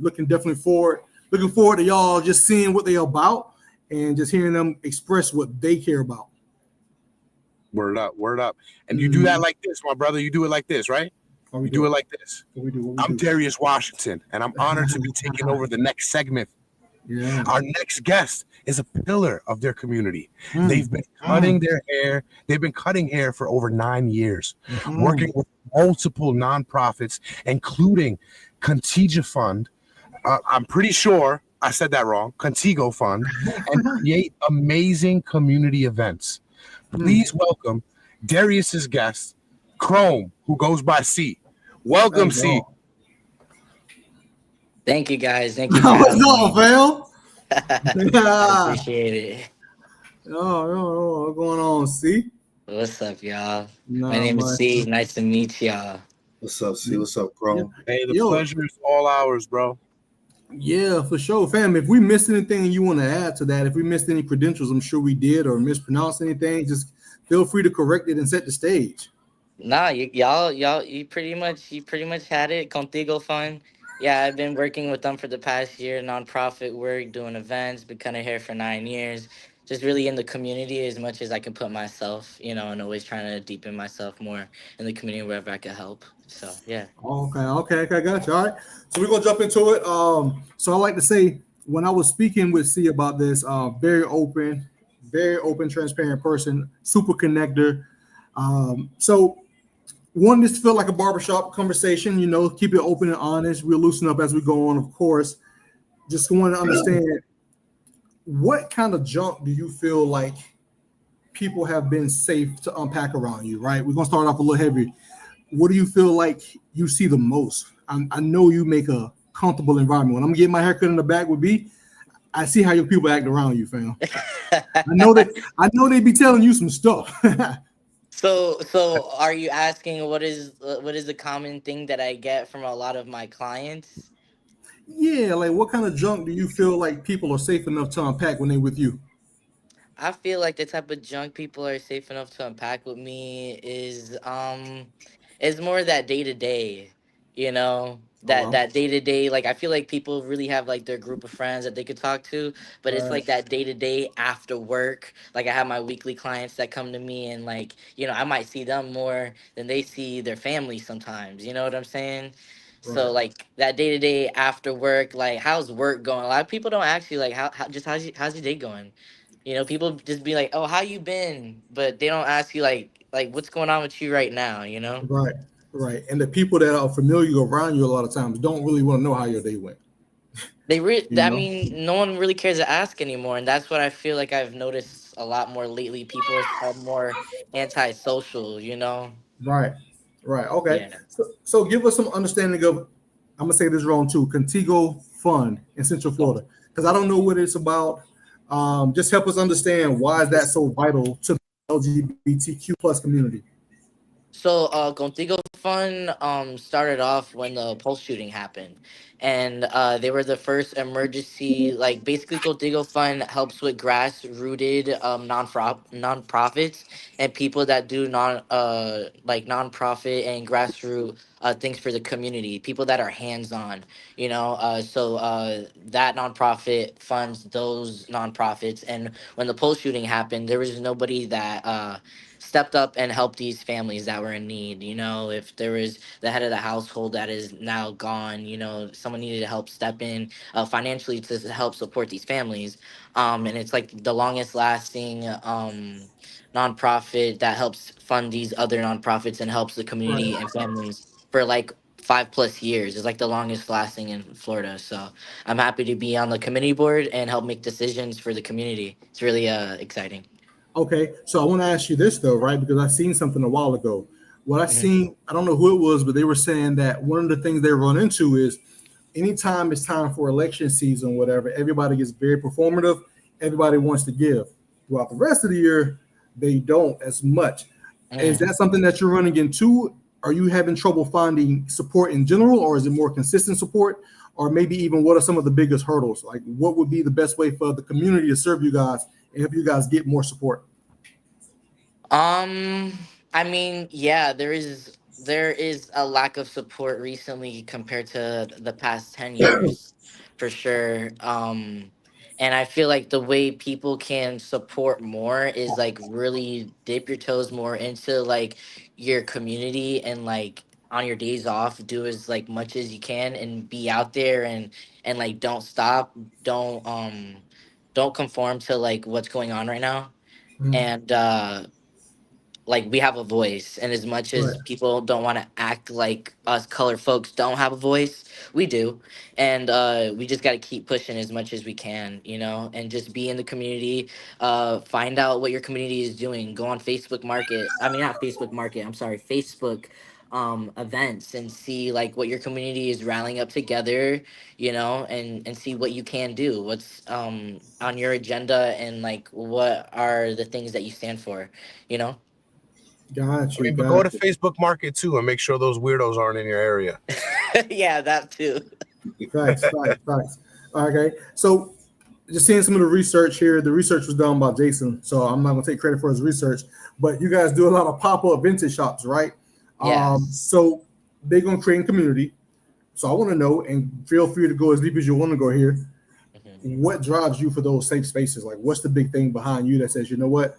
Looking forward to y'all just seeing what they're about and just hearing them express what they care about. Word up, word up. And you do that like this, my brother. You do it like this, right? You do it like this. What we do? I'm Darius Washington, and I'm honored to be taking over the next segment. Yeah. Our next guest is a pillar of their community. They've been cutting their hair. They've been cutting hair for over 9 years, working with multiple nonprofits, including Contigo Fund. I'm pretty sure I said that wrong. Contigo Fund, and create amazing community events. Please welcome Darius's guest, Chrome, who goes by C. Welcome, C. Thank you, guys. Thank you for What's having me. up, fam? I appreciate it. Oh, what's going on? See? What's up, y'all? Nah, My name is man. C. Nice to meet y'all. What's up, C? What's up, Chrome? Hey, the Yo. pleasure is all ours, bro. Yeah, for sure, fam. If we missed anything you want to add to that, if we missed any credentials, I'm sure we did, or mispronounced anything, just feel free to correct it and set the stage. Nah, y'all, you pretty much had it. Contigo Fund. Yeah, I've been working with them for the past year, nonprofit work, doing events, been cutting hair for 9 years. Just really in the community as much as I can put myself, and always trying to deepen myself more in the community wherever I can help. So yeah. Okay, got you. All right, so we're gonna jump into it. So I like to say when I was speaking with C about this, very open, transparent person, super connector. So one, this felt like a barbershop conversation, keep it open and honest. We'll loosen up as we go on, of course. Just want to understand what kind of junk do you feel like people have been safe to unpack around you, right? We're going to start off a little heavy. What do you feel like you see the most? I know you make a comfortable environment. When I'm getting my haircut in the back with B, I see how your people act around you, fam. I know they be telling you some stuff. So are you asking what is the common thing that I get from a lot of my clients? Yeah, like what kind of junk do you feel like people are safe enough to unpack when they're with you? I feel like the type of junk people are safe enough to unpack with me is more that day to day, Oh, that wow. day to day. Like I feel like people really have like their group of friends that they could talk to, but it's Right. like that day to day after work. Like I have my weekly clients that come to me, and like I might see them more than they see their family sometimes. You know what I'm saying? Right. So like that day to day after work, like how's work going? A lot of people don't ask you like how just how's your day going. People just be like, "Oh, how you been?" But they don't ask you like what's going on with you right now. Right. Right. And the people that are familiar around you a lot of times don't really want to know how your day went. I You know? mean, no one really cares to ask anymore, and that's what I feel like I've noticed a lot more lately. People are more antisocial. Right. Right. Okay. Yeah. So give us some understanding of, I'm gonna say this wrong too, Contigo Fund in Central Florida, because I don't know what it's about. Just help us understand why is that so vital to the LGBTQ plus community. So, Contigo Fund started off when the Pulse shooting happened, and they were the first emergency. Like basically, Contigo Fund helps with grassrooted nonprofits and people that do like nonprofit and grassroots things for the community. People that are hands on, So that nonprofit funds those nonprofits, and when the Pulse shooting happened, there was nobody that. Stepped up and helped these families that were in need. If there was the head of the household that is now gone, someone needed to help step in financially to help support these families. And it's like the longest lasting nonprofit that helps fund these other nonprofits and helps the Right. community and families for like 5+ years. It's like the longest lasting in Florida. So I'm happy to be on the committee board and help make decisions for the community. It's really exciting. Okay. So I want to ask you this though, right? Because I seen something a while ago. What I Mhm. seen, I don't know who it was, but they were saying that one of the things they run into is anytime it's time for election season, whatever, everybody gets very performative. Everybody wants to give. Throughout the rest of the year, they don't as much. Is Mhm. that something that you're running into? Are you having trouble finding support in general, or is it more consistent support? Or maybe even what are some of the biggest hurdles? Like, what would be the best way for the community to serve you guys and help you guys get more support? Um, I mean, yeah, there is a lack of support recently compared to the past 10 years, for sure. And I feel like the way people can support more is like really dip your toes more into like your community, and like on your days off do as like much as you can and be out there, and like don't stop, don't conform to like what's going on right now. Mhm. And like we have a voice, and as much Right. as people don't want to act like us color folks don't have a voice, we do. And we just got to keep pushing as much as we can, and just be in the community. Find out what your community is doing. Go on Facebook market, I mean, not Facebook market, I'm sorry, Facebook events, and see like what your community is rallying up together, and see what you can do, what's on your agenda, and like what are the things that you stand for, you know Got I you. mean, but go to Got you. Facebook Market too and make sure those weirdos aren't in your area. Yeah, that too. Facts. Facts. Facts. Okay. So just seeing some of the research here. The research was done by Jason, so I'm not gonna take credit for his research. But you guys do a lot of pop-up vintage shops, right? Yes. So they're gonna create a community. So I want to know, and feel free to go as deep as you want to go here. Mhm. What drives you for those safe spaces? Like, what's the big thing behind you that says, you know what?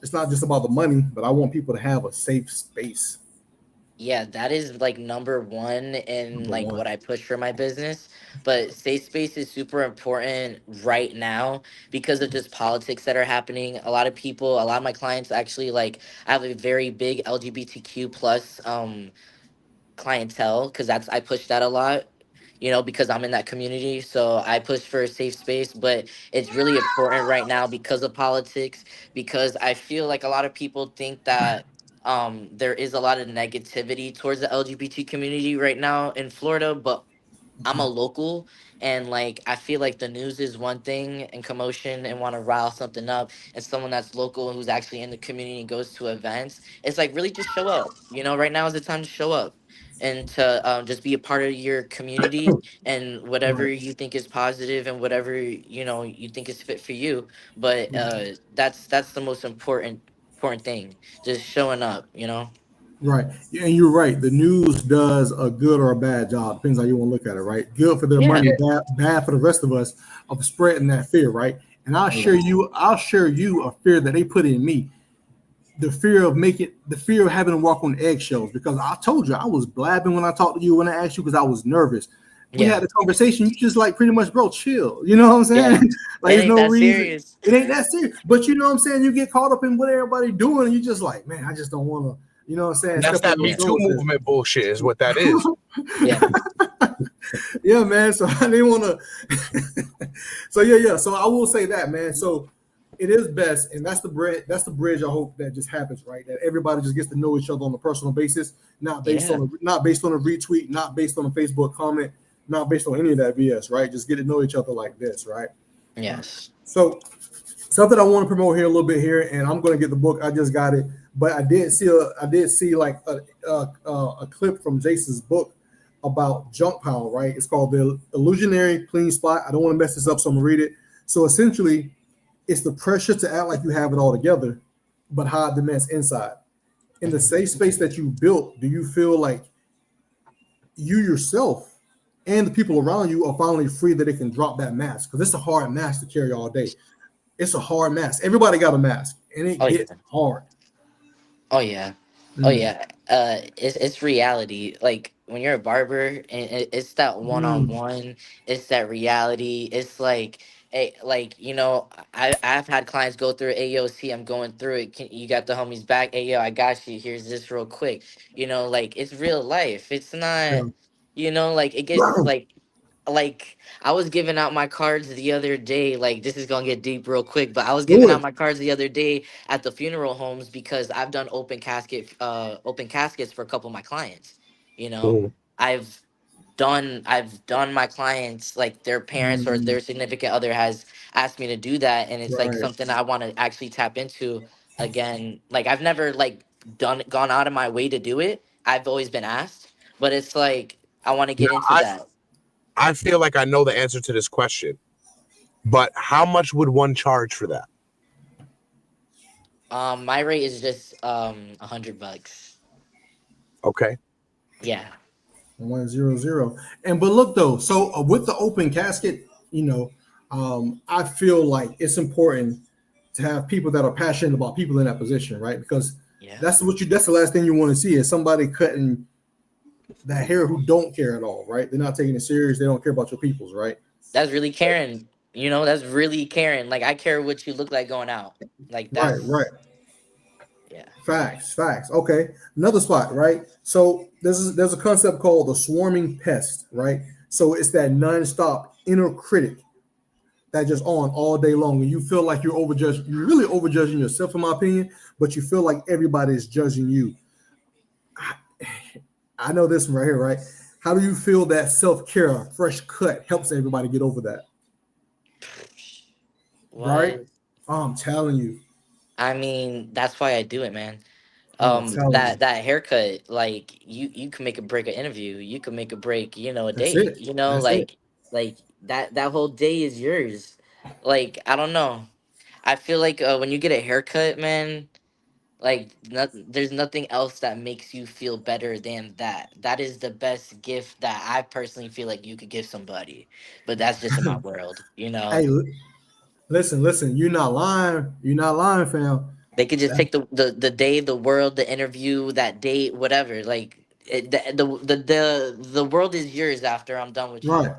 It's not just about the money, but I want people to have a safe space. Yeah, that is like number one in Number like one. what I push for my business. But safe space is super important right now because of just politics that are happening. A lot of people, a lot of my clients actually like, I have a very big LGBTQ plus clientele, because I push that a lot, because I'm in that community. So I push for a safe space, but it's really important right now because of politics, because I feel like a lot of people think that there is a lot of negativity towards the LGBT community right now in Florida, but I'm a local, and like I feel like the news is one thing and commotion and want to rile something up, and someone that's local who's actually in the community and goes to events, it's like really just show up. Right now is the time to show up and to just be a part of your community, and whatever Right. you think is positive and whatever you think is fit for you. But that's the most important thing, just showing up. Right. Yeah, and you're right. The news does a good or a bad job. Depends how you want to look at it, right? Good for their Yeah. money, Yeah. bad for the rest of us of spreading that fear, right? And Yes. I'll share you a fear that they put in me. The fear of having to walk on eggshells, because I told you I was blabbing when I talked to you, when I asked you, because I was nervous. We had Yeah. the conversation. You just like pretty much, bro, chill. You know what I'm Yeah. saying? Like It there's ain't no that reason. serious. It ain't that serious. But you know what I'm saying? You get caught up in what everybody doing, and you just like, man, I just don't want to. You know what I'm saying? And that's Step on that those Me Yeah. Too toes movement bullshit, is what that is. Yeah. yeah, man. So I didn't want to. So yeah. So I will say that, man. So it is best, and that's the bridge. That's the bridge. I hope that just happens, right? That everybody just gets to know each other on a personal basis, Yeah. not based on a retweet, not based on a Facebook comment, not based on any of that BS, right? Just get to know each other like this, right? Yes. So something I want to promote here a little bit here, and I'm going to get the book. I just got it, but I did see like a clip from Jason's book about junk pile. Right? It's called the Illusionary Clean Spot. I don't want to mess this up, so I'm gonna read it. So essentially, it's the pressure to act like you have it all together, but hide the mess inside. In the Mhm. safe space that you built, do you feel like you yourself and the people around you are finally free that they can drop that mask? Because it's a hard mask to carry all day. It's a hard mask. Everybody got a mask, and it Oh gets yeah. hard. Oh yeah. Oh Mm, yeah. It's reality. Like when you're a barber, and it's that one on mm, one. It's that reality. It's like, like I've had clients go through AOC. I'm going through it. You got the homies back? Hey yo, I got you. Here's this real quick. Like it's real life. It's not. yeah. Like it gets like like I was giving out my cards the other day. Like this is gonna get deep real quick, but I was Do giving out it. my cards the other day at the funeral homes because I've done open caskets for a couple of my clients. You know, Mhm. I've I've done my clients like their parents or Mm, their significant other has asked me to do that, and it's like right. something I want to actually tap into again. Like I've never like gone out of my way to do it. I've always been asked, but it's like I want to Now, get into that. I feel like I know the answer to this question, but how much would one charge for that? My rate is just $100. Okay. Yeah. 100. And but look though, so with the open casket, I feel like it's important to have people that are passionate about people in that position, right? Because Yeah. that's the last thing you want to see is somebody cutting that hair who don't care at all, right? They're not taking it serious. They don't care about your peoples, right? That's really caring. You know, that's really caring. Like I care what you look like going out. Like Right, right. that's yeah. Facts, facts. Okay, another spot, right? So there's a concept called the swarming pest, right? So it's that nonstop inner critic that just on all day long, and you feel like you're overjudged. You're really overjudging yourself, in my opinion, but you feel like everybody is judging you. I know this one right here, right? How do you feel that self care, fresh cut, helps everybody get over that, right? What? I'm telling you, I mean, that's why I do it, man. I'm telling you. That haircut, like you can make a break an interview. You can make a break, a That's date. it. That's it. Like that whole day is yours. Like I don't know. I feel like when you get a haircut, man, like there's nothing else that makes you feel better than that. That is the best gift that I personally feel like you could give somebody. But that's just in my world, you know. Hey, listen. You're not lying. You're not lying, fam. They could just take the day, the world, the interview, that date, whatever. Like the world is yours after I'm done with you. Right.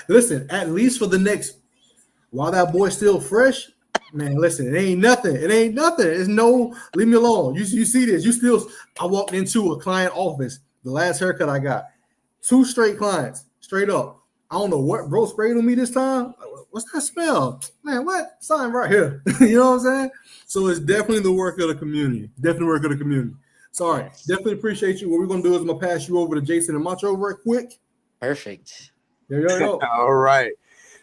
Listen, at least for the next, while that boy's still fresh, man, listen, it ain't nothing. It ain't nothing. It's no, leave me alone. You see this. You still, I walked into a client office, the last haircut I got, two straight clients, straight up. I don't know what bro sprayed on me this time. What's that smell? Man, what? Sign right here. You know what I'm saying? So it's definitely the work of the community. Definitely work of the community. Sorry. Yes. Definitely appreciate you. What we're going to do is I'm going to pass you over to Jason and Macho real quick. Perfect. Yo. All right.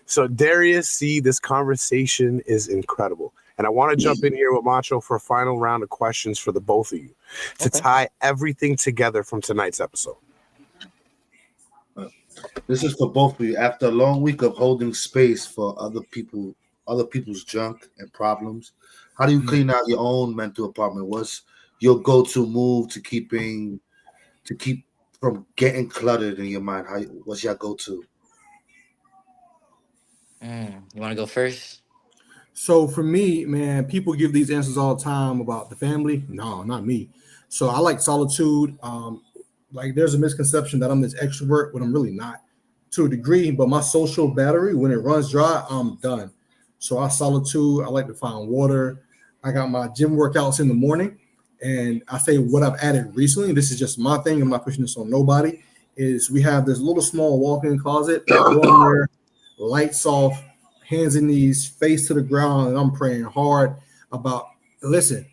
So Darius, see, this conversation is incredible. And I want to jump in here with Macho for a final round of questions for the both of you to Okay. tie everything together from tonight's episode. This is for both of you. After a long week of holding space for other people's junk and problems, how do you clean out your own mental apartment? What's your go-to move to keep from getting cluttered in your mind? What's your go-to? You want to go first? So for me, man, people give these answers all the time about the family. No, not me. So I like solitude. Like there's a misconception that I'm this extrovert, but I'm really not to a degree. But my social battery, when it runs dry, I'm done. So I solitude. I like to find water. I got my gym workouts in the morning. And I say what I've added recently, this is just my thing. I'm not pushing this on nobody. Is we have this little small walk-in closet. I go in there, lights off, hands and knees, face to the ground, and I'm praying hard about. Listen,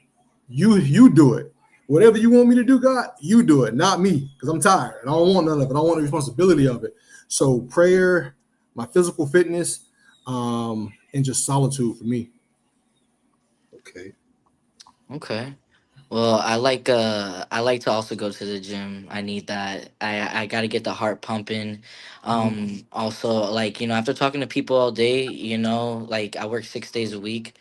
you do it. Whatever you want me to do, God, you do it, not me, because I'm tired and I don't want none of it. I don't want the responsibility of it. So prayer, my physical fitness, and just solitude for me. Okay. Okay. Well, I like to also go to the gym. I need that. I got to get the heart pumping. Also like, after talking to people all day, like I work 6 days a week.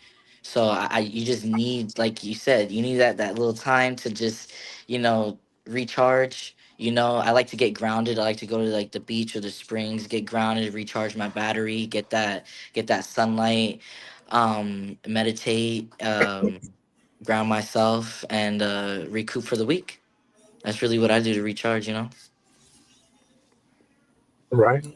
So you just need, like you said, you need that little time to just, you know, recharge. I like to get grounded. I like to go to like the beach or the springs, get grounded, recharge my battery, get that sunlight, meditate, ground myself and recoup for the week. That's really what I do to recharge. Right.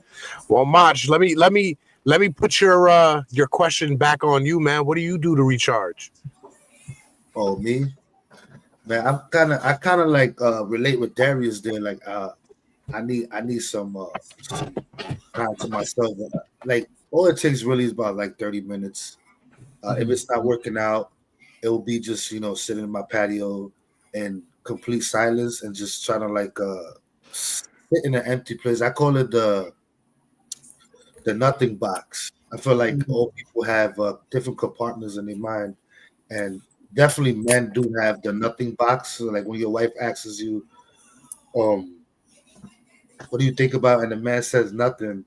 Well, Mach, let me put your question back on you, man. What do you do to recharge? Oh, me? Man, I kind of like relate with Darius there. Like I need some time to myself. Like all it takes really is about like 30 minutes. If it's not working out, it will be just sitting in my patio and complete silence and just trying to like sit in an empty place. I call it the nothing box. I feel like all people have different compartments in their mind, and definitely men do have the nothing box. So like when your wife asks you, um, "What do you think about?" and the man says nothing,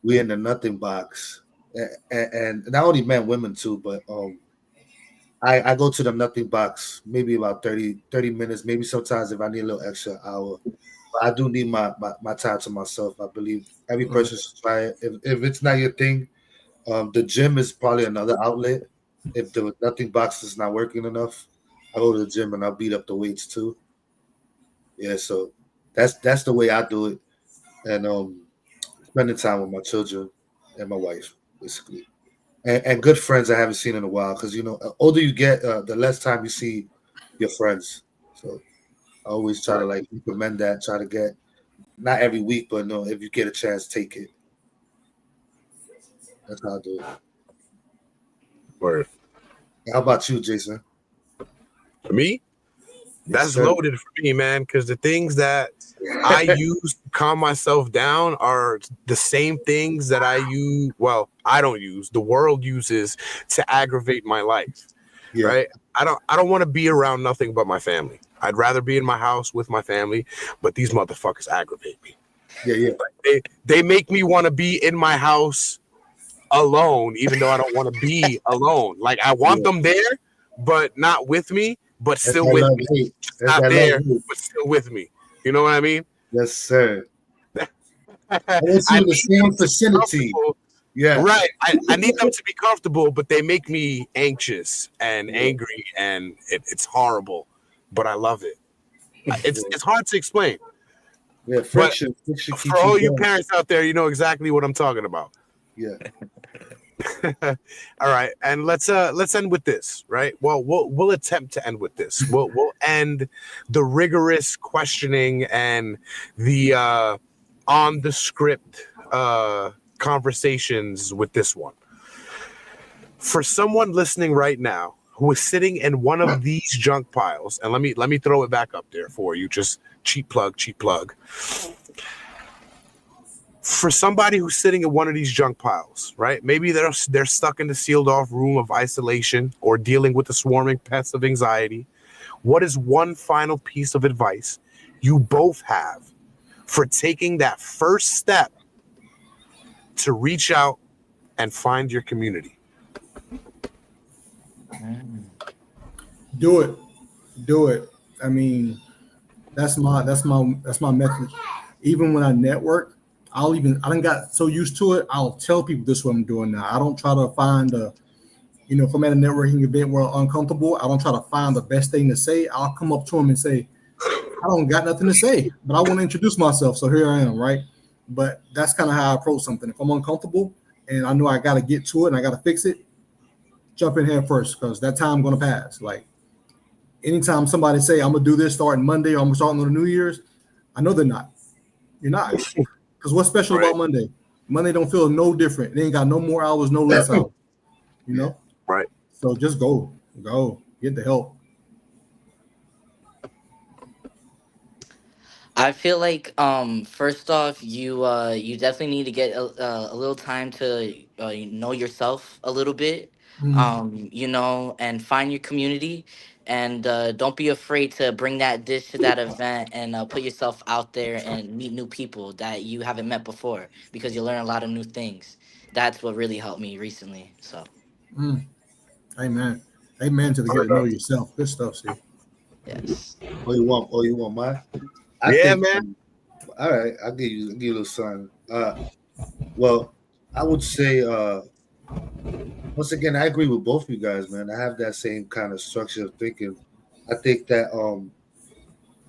we're in the nothing box. And not only men, women too, but I go to the nothing box maybe about 30 minutes, maybe sometimes if I need a little extra hour. But I do need my time to myself. I believe every person should try it. If it's not your thing, the gym is probably another outlet. If the nothing box is not working enough, I go to the gym and I'll beat up the weights too. Yeah, so that's the way I do it. And spending time with my children and my wife, basically. And good friends I haven't seen in a while because older you get, the less time you see your friends. So I always try to like recommend that. Try to get not every week, but no, if you get a chance, take it. That's how I do it. Word. How about you, Jason? For me, Yes, that's sir. loaded for me, man. Because the things that I use to calm myself down are the same things that I use. Well, I don't use. The world uses to aggravate my life. Yeah, Right? I don't want to be around nothing but my family. I'd rather be in my house with my family, but these motherfuckers aggravate me. yeah. They make me want to be in my house alone, even though I don't want to be alone. Like I want Yeah. them there, but not with me, but That's still that with love me. hate. That's Not that love there, hate. but still with me. You know what I mean? Yes, sir. I want I you in the need them same to be vicinity. comfortable. Yeah. Right. I need them to be comfortable, but they make me anxious and Yeah. angry, and it's horrible. But I love it. It's Yeah. it's hard to explain. Yeah. But Friction for keeps you all you going. parents out there, you know exactly what I'm talking about. Yeah. All right, and let's end with this, right? Well, we'll attempt to end with this. We'll end the rigorous questioning and the on the script conversations with this one. For someone listening right now who is sitting in one of these junk piles, and let me throw it back up there for you, just cheap plug. For somebody who's sitting in one of these junk piles, right? Maybe they're stuck in the sealed off room of isolation or dealing with the swarming pests of anxiety. What is one final piece of advice you both have for taking that first step to reach out and find your community? Do it. I mean, that's my method. Even when I network, I don't got so used to it. I'll tell people this is what I'm doing now. I don't try to find if I'm at a networking event where I'm uncomfortable, I don't try to find the best thing to say. I'll come up to them and say, I don't got nothing to say, but I want to introduce myself. So here I am, right? But that's kind of how I approach something. If I'm uncomfortable and I know I got to get to it and I got to fix it, jump in head first because that time going to pass. Like anytime somebody say I'm gonna do this starting Monday or I'm starting on the New Year's, I know they're not. You're not. Because what's special Right, about Monday? Monday don't feel no different. They ain't got no more hours, no less hours. You Yeah. know? right. So just go, get the help. I feel like first off you definitely need to get a little time to know yourself a little bit, and find your community, and don't be afraid to bring that dish to that event and put yourself out there and meet new people that you haven't met before because you learn a lot of new things. That's what really helped me recently. So Mm. Amen. Amen to the get to know yourself. Good stuff, see. yes. Oh, you want mine? I Yeah, think. man. All right, I'll give you a little something. Well, I would say once again, I agree with both of you guys, man. I have that same kind of structure of thinking. I think that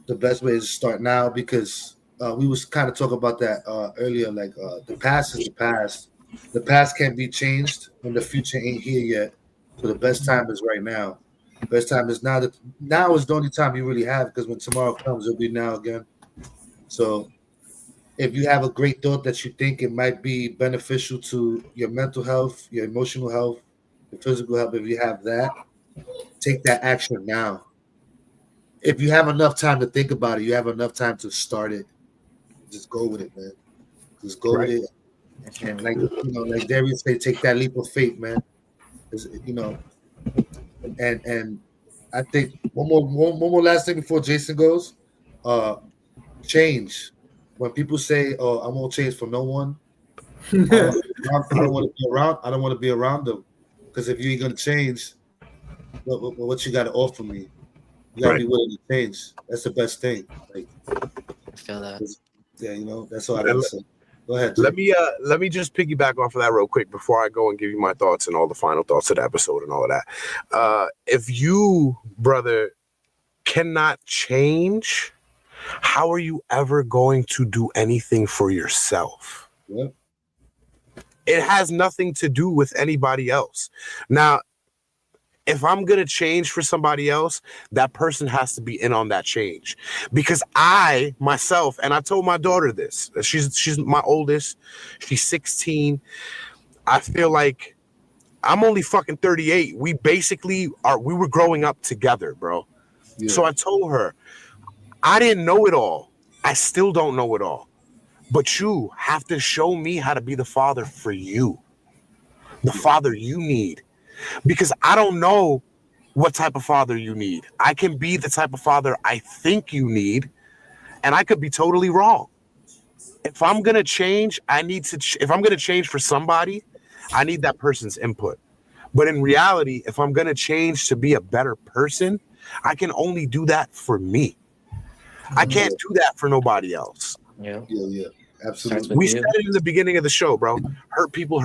the best way is to start now because we was kind of talking about that earlier. Like the past is the past. The past can't be changed, and the future ain't here yet. So the best time is right now. Best time is now. Now is the only time you really have because when tomorrow comes, it'll be now again. So if you have a great thought that you think it might be beneficial to your mental health, your emotional health, your physical health, if you have that, take that action now. If you have enough time to think about it, you have enough time to start it. Just go with it, man. Just go with Right. it. And like Darius say, take that leap of faith, man. And I think one more last thing before Jason goes. Change. When people say, "Oh, I won't change for no one," I don't want to be around. I don't want to be around them because if you ain't gonna change, what you got to offer me? You gotta Right. be willing to change. That's the best thing. Like, I feel that. yeah, that's all I gotta say. Go ahead, Jay. Let me just piggyback off of that real quick before I go and give you my thoughts and all the final thoughts of the episode and all of that. If you, brother, cannot change, how are you ever going to do anything for yourself? Yep. It has nothing to do with anybody else. Now, if I'm going to change for somebody else, that person has to be in on that change. Because I, myself, and I told my daughter this, she's my oldest, she's 16. I feel like I'm only fucking 38. We were growing up together, bro. Yeah. So I told her, I didn't know it all. I still don't know it all. But you have to show me how to be the father for you, the father you need. Because I don't know what type of father you need. I can be the type of father I think you need, and I could be totally wrong. If I'm going to change, if I'm going to change for somebody, I need that person's input. But in reality, if I'm going to change to be a better person, I can only do that for me. I can't do that for nobody else. Yeah. Yeah. Starts Absolutely. with We you. said it in the beginning of the show, bro. Hurt people.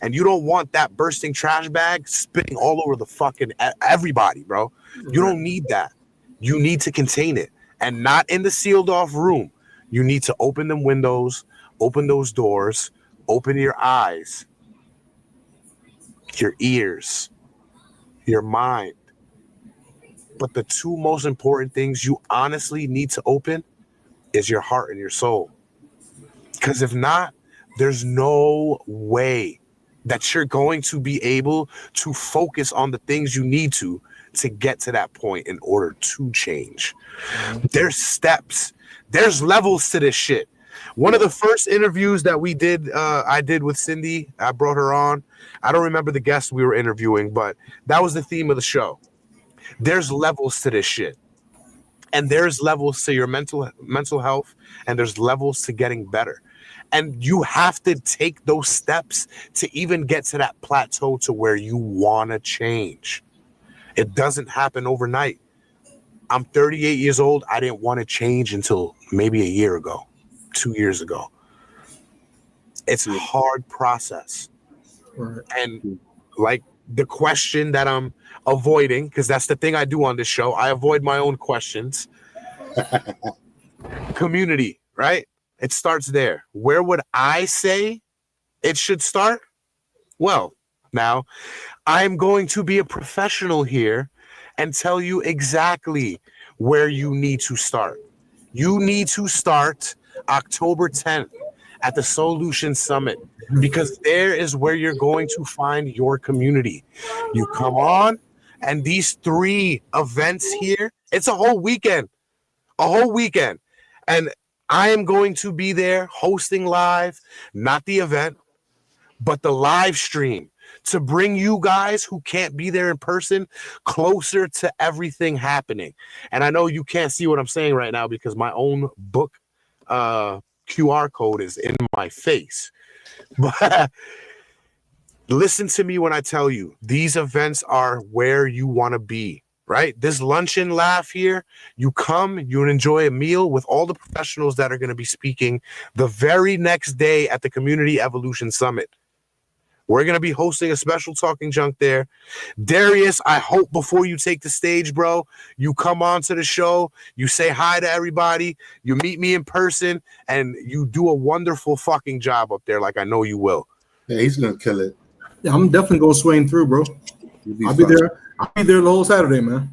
And you don't want that bursting trash bag spitting all over the fucking everybody, bro. You don't need that. You need to contain it. And not in the sealed off room. You need to open them windows, open those doors, open your eyes, your ears, your mind. But the two most important things you honestly need to open is your heart and your soul. Because if not, there's no way that you're going to be able to focus on the things you need to get to that point in order to change. There's steps. There's levels to this shit. One of the first interviews that we did, I did with Cindy, I brought her on. I don't remember the guest we were interviewing, but that was the theme of the show. There's levels to this shit. And there's levels to your mental health, and there's levels to getting better. And you have to take those steps to even get to that plateau to where you want to change. It doesn't happen overnight. I'm 38 years old. I didn't want to change until maybe a year ago, 2 years ago. It's a hard process. Right. And like the question that I'm avoiding, because that's the thing I do on this show, I avoid my own questions. Community, right? It starts there. Where would I say it should start? Well, now I'm going to be a professional here and tell you exactly where you need to start. You need to start October 10th at the Solution Summit, because there is where you're going to find your community. You come on, and these 3 events here, it's a whole weekend. And I am going to be there hosting live, not the event, but the live stream, to bring you guys who can't be there in person closer to everything happening. And I know you can't see what I'm saying right now because my own book QR code is in my face. But listen to me when I tell you, these events are where you want to be. Right? This lunch and laugh here, you come, you enjoy a meal with all the professionals that are going to be speaking the very next day at the Community Evolution Summit. We're going to be hosting a special Talking Junk there. Darius, I hope before you take the stage, bro, you come on to the show, you say hi to everybody, you meet me in person, and you do a wonderful fucking job up there like I know you will. Yeah, he's going to kill it. Yeah, I'm definitely gonna swing through, bro. I'll be there. I'll be there the whole Saturday, man.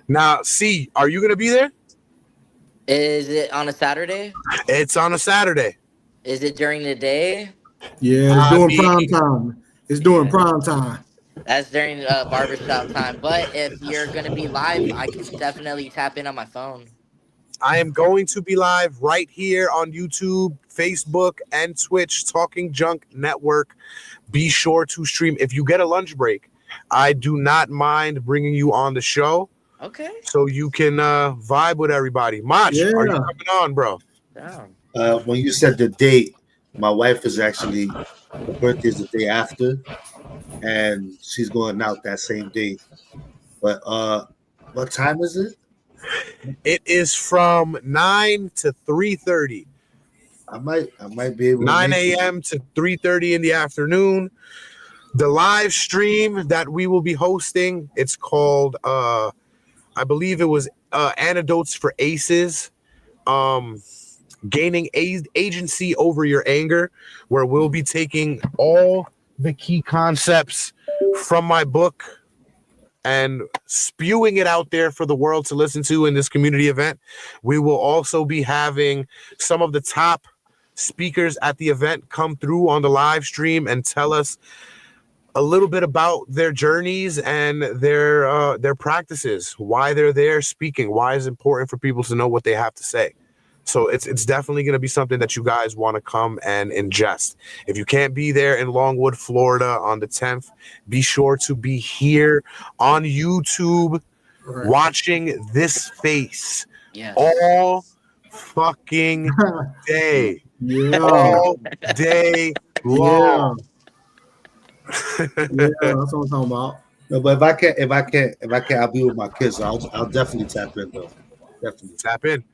Now, C, are you going to be there? Is it on a Saturday? It's on a Saturday. Is it during the day? Yeah, it's I doing mean, prime time. It's doing prime time. That's during barbershop time. But if you're gonna be live, I could definitely tap in on my phone. I am going to be live right here on YouTube, Facebook, and Twitch, Talking Junk Network. Be sure to stream. If you get a lunch break, I do not mind bringing you on the show Okay. so you can vibe with everybody. Mach, Yeah. are you coming on, bro? Down. When you said the date, my wife is actually, her birthday is the day after, and she's going out that same day. But what time is it? It is from 9 to 3:30. I might be able to 9 make it. a.m. to 3:30 in the afternoon. The live stream that we will be hosting, it's called I believe it was Antidotes for Aces. Gaining agency over your anger, where we'll be taking all the key concepts from my book and spewing it out there for the world to listen to in this community event. We will also be having some of the top speakers at the event come through on the live stream and tell us a little bit about their journeys and their practices, why they're there speaking, why it's important for people to know what they have to say. So it's definitely going to be something that you guys want to come and ingest. If you can't be there in Longwood, Florida on the 10th, be sure to be here on YouTube watching this face Yes. all fucking day. Yeah. All day long. Yeah, that's what I'm talking about. No, but if I can't, I'll be with my kids. I'll definitely tap in though. Definitely. Tap in.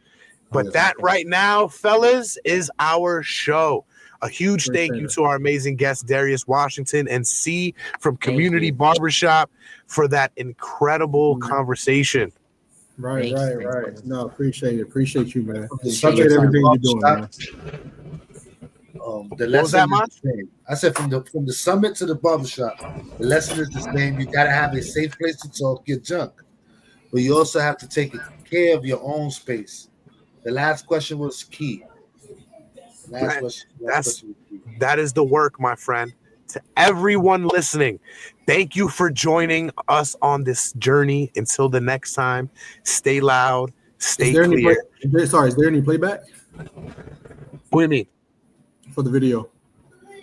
But Yes. that right now, fellas, is our show. A huge Right thank you there. to our amazing guest, Darius Washington and C from Community you. Barbershop for that incredible conversation. Right. Thanks. No, appreciate it. Appreciate you, man. The Appreciate summit to everything the you're doing, barbershop, man. the What was that, lesson Mach? is the same. I said from the summit to the barbershop, the lesson is the same. You gotta have a safe place to talk your junk, but you also have to take care of your own space. The last question was key. Last question was key. That is the work, my friend. To everyone listening, thank you for joining us on this journey. Until the next time, stay loud, stay Is there clear. is there any playback What do you mean? for the video?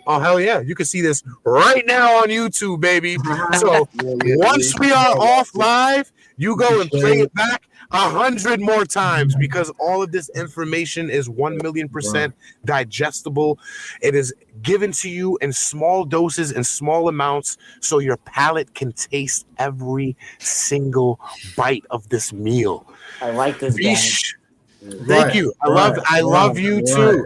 Oh, hell yeah. You can see this right now on YouTube, baby. So once we are off live, you go and play it back 100 more times because all of this information is 1,000,000% digestible. It is given to you in small doses and small amounts so your palate can taste every single bite of this meal. I like this guy. Thank you. I love you too.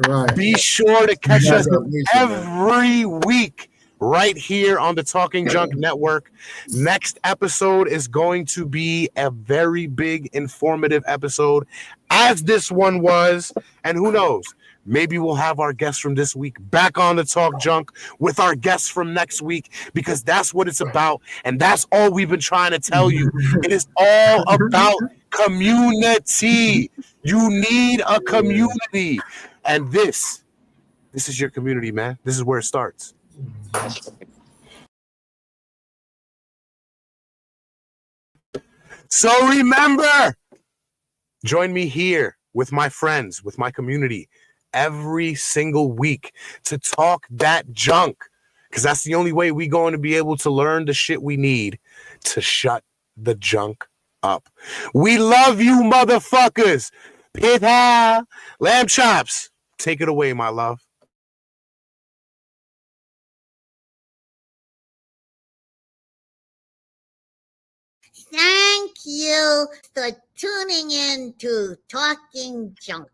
Right. Be sure to catch You us guys are amazing, every week right here on the Talking Junk Network. Next episode is going to be a very big, informative episode, as this one was. And who knows? Maybe we'll have our guests from this week back on the Talk Junk with our guests from next week, because that's what it's about. And that's all we've been trying to tell you. It is all about community. You need a community. And this is your community, man. This is where it starts. So remember, join me here with my friends, with my community, every single week to talk that junk, because that's the only way we're going to be able to learn the shit we need to shut the junk up. We love you, motherfuckers. Pita, lamb chops. Take it away, my love. Thank you for tuning in to Talking Junk.